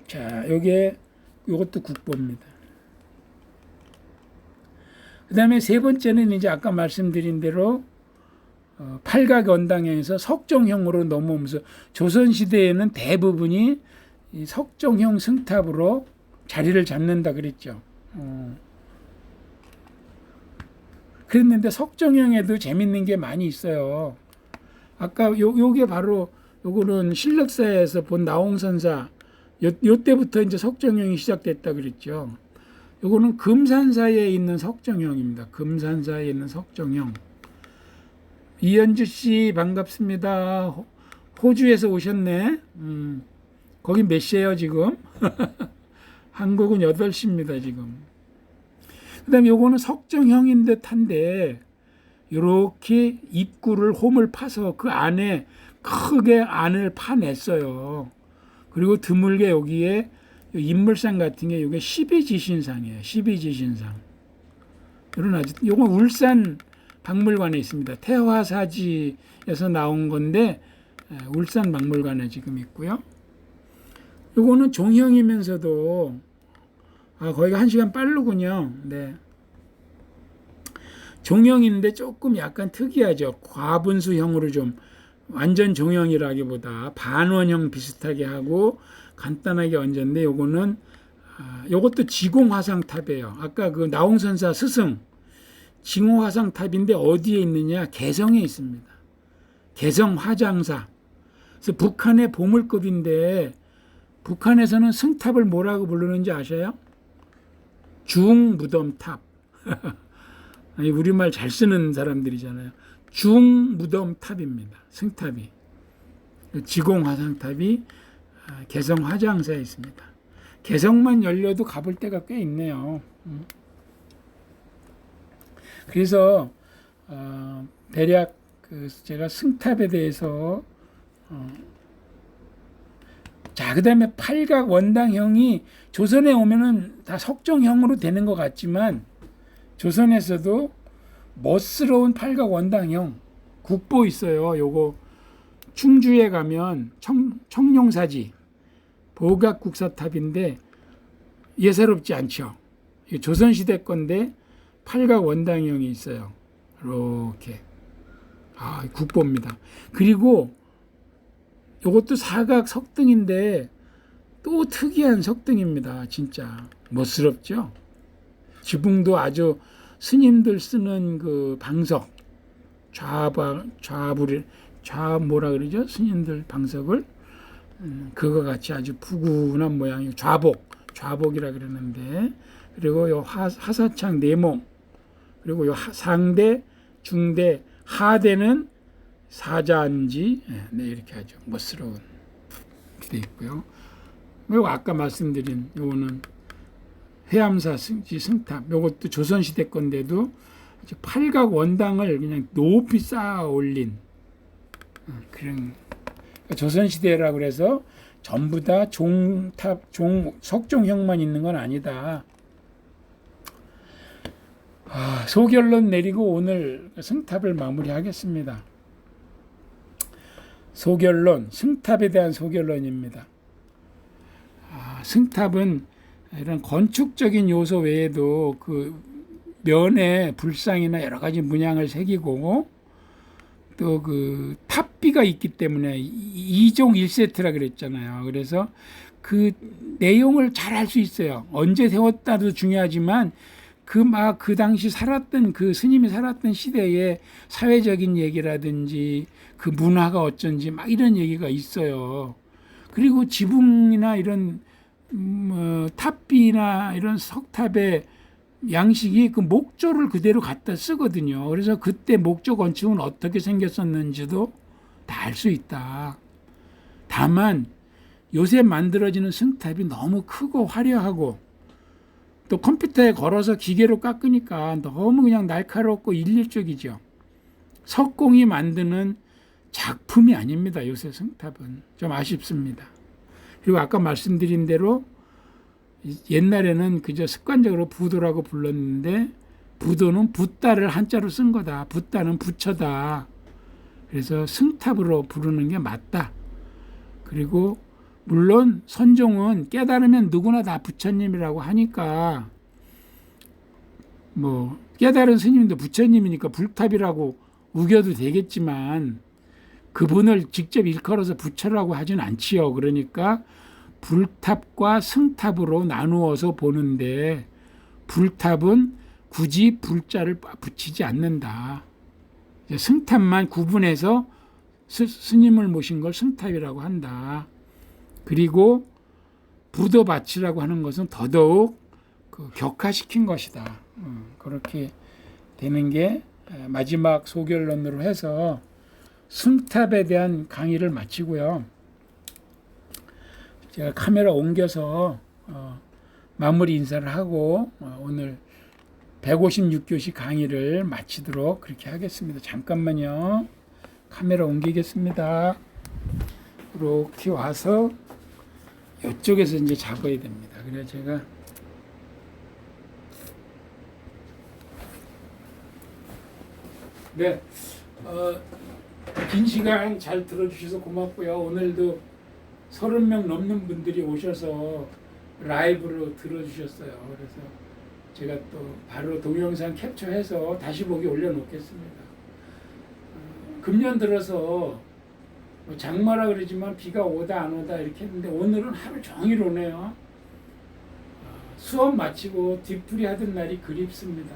자, 요것도 국보입니다. 그 다음에 세 번째는 이제 아까 말씀드린 대로 팔각 원당형에서 석정형으로 넘어오면서 조선시대에는 대부분이 이 석정형 승탑으로 자리를 잡는다 그랬죠. 그랬는데 석정형에도 재밌는 게 많이 있어요. 아까 요게 바로 요거는 신력사에서 본 나홍선사 요 때부터 이제 석정형이 시작됐다 그랬죠. 요거는 금산사에 있는 석정형입니다. 금산사에 있는 석정형. 이현주 씨 반갑습니다. 호주에서 오셨네. 거기 몇 시예요 지금? 한국은 8시입니다 지금. 그 다음에 요거는 석정형인 듯한데 이렇게 입구를 홈을 파서 그 안에 크게 안을 파냈어요. 그리고 드물게 여기에 인물상 같은 게 이게 12지신상이에요. 12지신상. 이런 아주 요건 울산 박물관에 있습니다. 태화사지에서 나온 건데 울산 박물관에 지금 있고요. 요거는 종형이면서도 거기가 1시간 빠르군요. 네. 종형인데 조금 약간 특이하죠. 과분수형으로 좀 완전 종형이라기보다 반원형 비슷하게 하고 간단하게 얹었는데 요거는 요것도 지공화상탑이에요. 아까 그 나홍선사 스승 지공화상탑인데 어디에 있느냐? 개성에 있습니다. 개성 화장사. 그래서 북한의 보물급인데 북한에서는 승탑을 뭐라고 부르는지 아셔요? 중무덤탑. 아니, 우리말 잘 쓰는 사람들이잖아요. 중무덤탑입니다. 승탑이. 지공화상탑이 개성 화장사에 있습니다. 개성만 열려도 가볼 데가 꽤 있네요. 그래서 대략 제가 승탑에 대해서 자, 그 다음에 팔각 원당형이 조선에 오면은 다 석정형으로 되는 것 같지만 조선에서도 멋스러운 팔각 원당형 국보 있어요. 요거 충주에 가면 청룡사지 보각국사탑인데 예사롭지 않죠. 조선시대 건데 팔각 원당형이 있어요. 이렇게 국보입니다. 그리고 이것도 사각 석등인데 또 특이한 석등입니다. 진짜 멋스럽죠. 지붕도 아주 스님들 쓰는 그 방석 뭐라 그러죠? 스님들 방석을 그거 같이 아주 푸근한 모양이 좌복이라 그러는데 그리고 요 하사창 네모 그리고 요 상대 중대 하대는 사자인지 네, 이렇게 하죠. 멋스러운 이렇게 돼 있고요. 그리고 아까 말씀드린 요거는 해암사 승탑 요것도 조선시대 건데도 팔각 원당을 그냥 높이 쌓아 올린 그런 조선시대라 그래서 전부 다 석종형만 있는 건 아니다. 소결론 내리고 오늘 승탑을 마무리하겠습니다. 소결론, 승탑에 대한 소결론입니다. 승탑은 이런 건축적인 요소 외에도 그 면에 불상이나 여러 가지 문양을 새기고 또 그 탑비가 있기 때문에 2종 1세트라 그랬잖아요. 그래서 그 내용을 잘 알 수 있어요. 언제 세웠다도 중요하지만 그 당시 살았던 그 스님이 살았던 시대의 사회적인 얘기라든지 그 문화가 어쩐지 막 이런 얘기가 있어요. 그리고 지붕이나 이런 탑비나 이런 석탑의 양식이 그 목조를 그대로 갖다 쓰거든요. 그래서 그때 목조 건축은 어떻게 생겼었는지도 다 알 수 있다. 다만 요새 만들어지는 승탑이 너무 크고 화려하고 또 컴퓨터에 걸어서 기계로 깎으니까 너무 그냥 날카롭고 일률적이죠. 석공이 만드는 작품이 아닙니다. 요새 승탑은 좀 아쉽습니다. 그리고 아까 말씀드린 대로 옛날에는 그저 습관적으로 부도라고 불렀는데 부도는 붓다를 한자로 쓴 거다. 붓다는 부처다. 그래서 승탑으로 부르는 게 맞다. 그리고 물론 선종은 깨달으면 누구나 다 부처님이라고 하니까 뭐 깨달은 스님도 부처님이니까 불탑이라고 우겨도 되겠지만 그분을 직접 일컬어서 부처라고 하진 않지요. 그러니까 불탑과 승탑으로 나누어서 보는데 불탑은 굳이 불자를 붙이지 않는다. 승탑만 구분해서 스님을 모신 걸 승탑이라고 한다. 그리고 부도밭이라고 하는 것은 더더욱 격화시킨 것이다. 그렇게 되는 게 마지막 소결론으로 해서 승탑에 대한 강의를 마치고요. 제가 카메라 옮겨서 마무리 인사를 하고 오늘 156교시 강의를 마치도록 그렇게 하겠습니다. 잠깐만요. 카메라 옮기겠습니다. 이렇게 와서 이쪽에서 이제 잡아야 됩니다. 그래서 제가 네, 긴 시간 잘 들어주셔서 고맙고요. 오늘도 30명 넘는 분들이 오셔서 라이브로 들어주셨어요. 그래서 제가 또 바로 동영상 캡처해서 다시 보기 올려놓겠습니다. 금년 들어서 장마라 그러지만 비가 오다 안 오다 이렇게 했는데 오늘은 하루 종일 오네요. 수업 마치고 뒤풀이 하던 날이 그립습니다.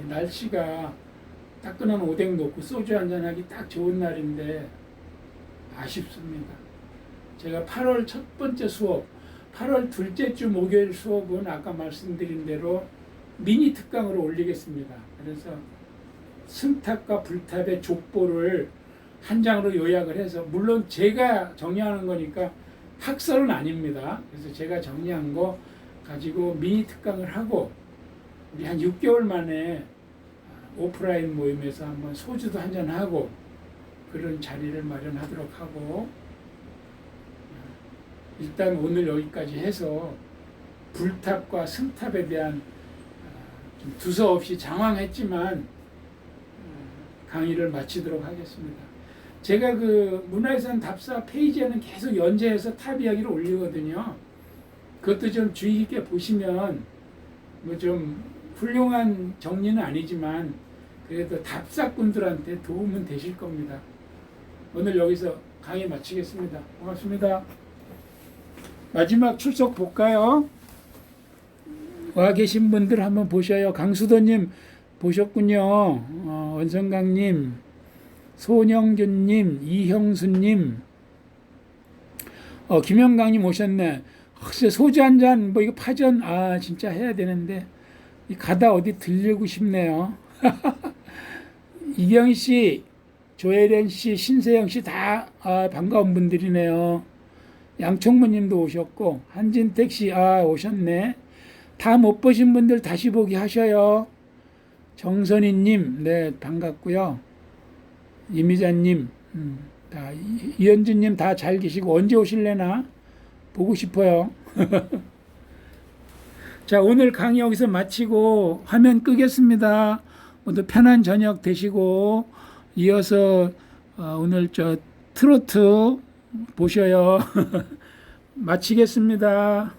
이 날씨가 따끈한 오뎅 놓고 소주 한잔하기 딱 좋은 날인데 아쉽습니다. 제가 8월 첫 번째 수업, 8월 둘째 주 목요일 수업은 아까 말씀드린 대로 미니 특강으로 올리겠습니다. 그래서 승탑과 불탑의 족보를 한 장으로 요약을 해서, 물론 제가 정리하는 거니까 학설은 아닙니다. 그래서 제가 정리한 거 가지고 미니 특강을 하고 우리 한 6개월 만에 오프라인 모임에서 한번 소주도 한잔 하고 그런 자리를 마련하도록 하고, 일단 오늘 여기까지 해서 불탑과 승탑에 대한 좀 두서없이 장황했지만 강의를 마치도록 하겠습니다. 제가 그 문화유산 답사 페이지에는 계속 연재해서 탑 이야기를 올리거든요. 그것도 좀 주의 깊게 보시면 뭐 좀 훌륭한 정리는 아니지만 그래도 답사꾼들한테 도움은 되실 겁니다. 오늘 여기서 강의 마치겠습니다. 고맙습니다. 마지막 출석 볼까요? 와 계신 분들 한번 보셔요. 강수도님 보셨군요. 원성강님, 손영균님, 이형수님, 김영강님 오셨네. 글쎄 소주 한잔 뭐 이거 파전 진짜 해야 되는데 가다 어디 들리고 싶네요. 이경희 씨, 조혜련 씨, 신세영 씨 다 반가운 분들이네요. 양총무님도 오셨고 한진택 씨 오셨네. 다 못 보신 분들 다시 보기 하셔요. 정선희님, 네 반갑고요. 이미자님, 다 이현주님 다 잘 계시고 언제 오실래나 보고 싶어요. 자, 오늘 강의 여기서 마치고 화면 끄겠습니다. 모두 편한 저녁 되시고 이어서 오늘 저 트로트 보셔요. 마치겠습니다.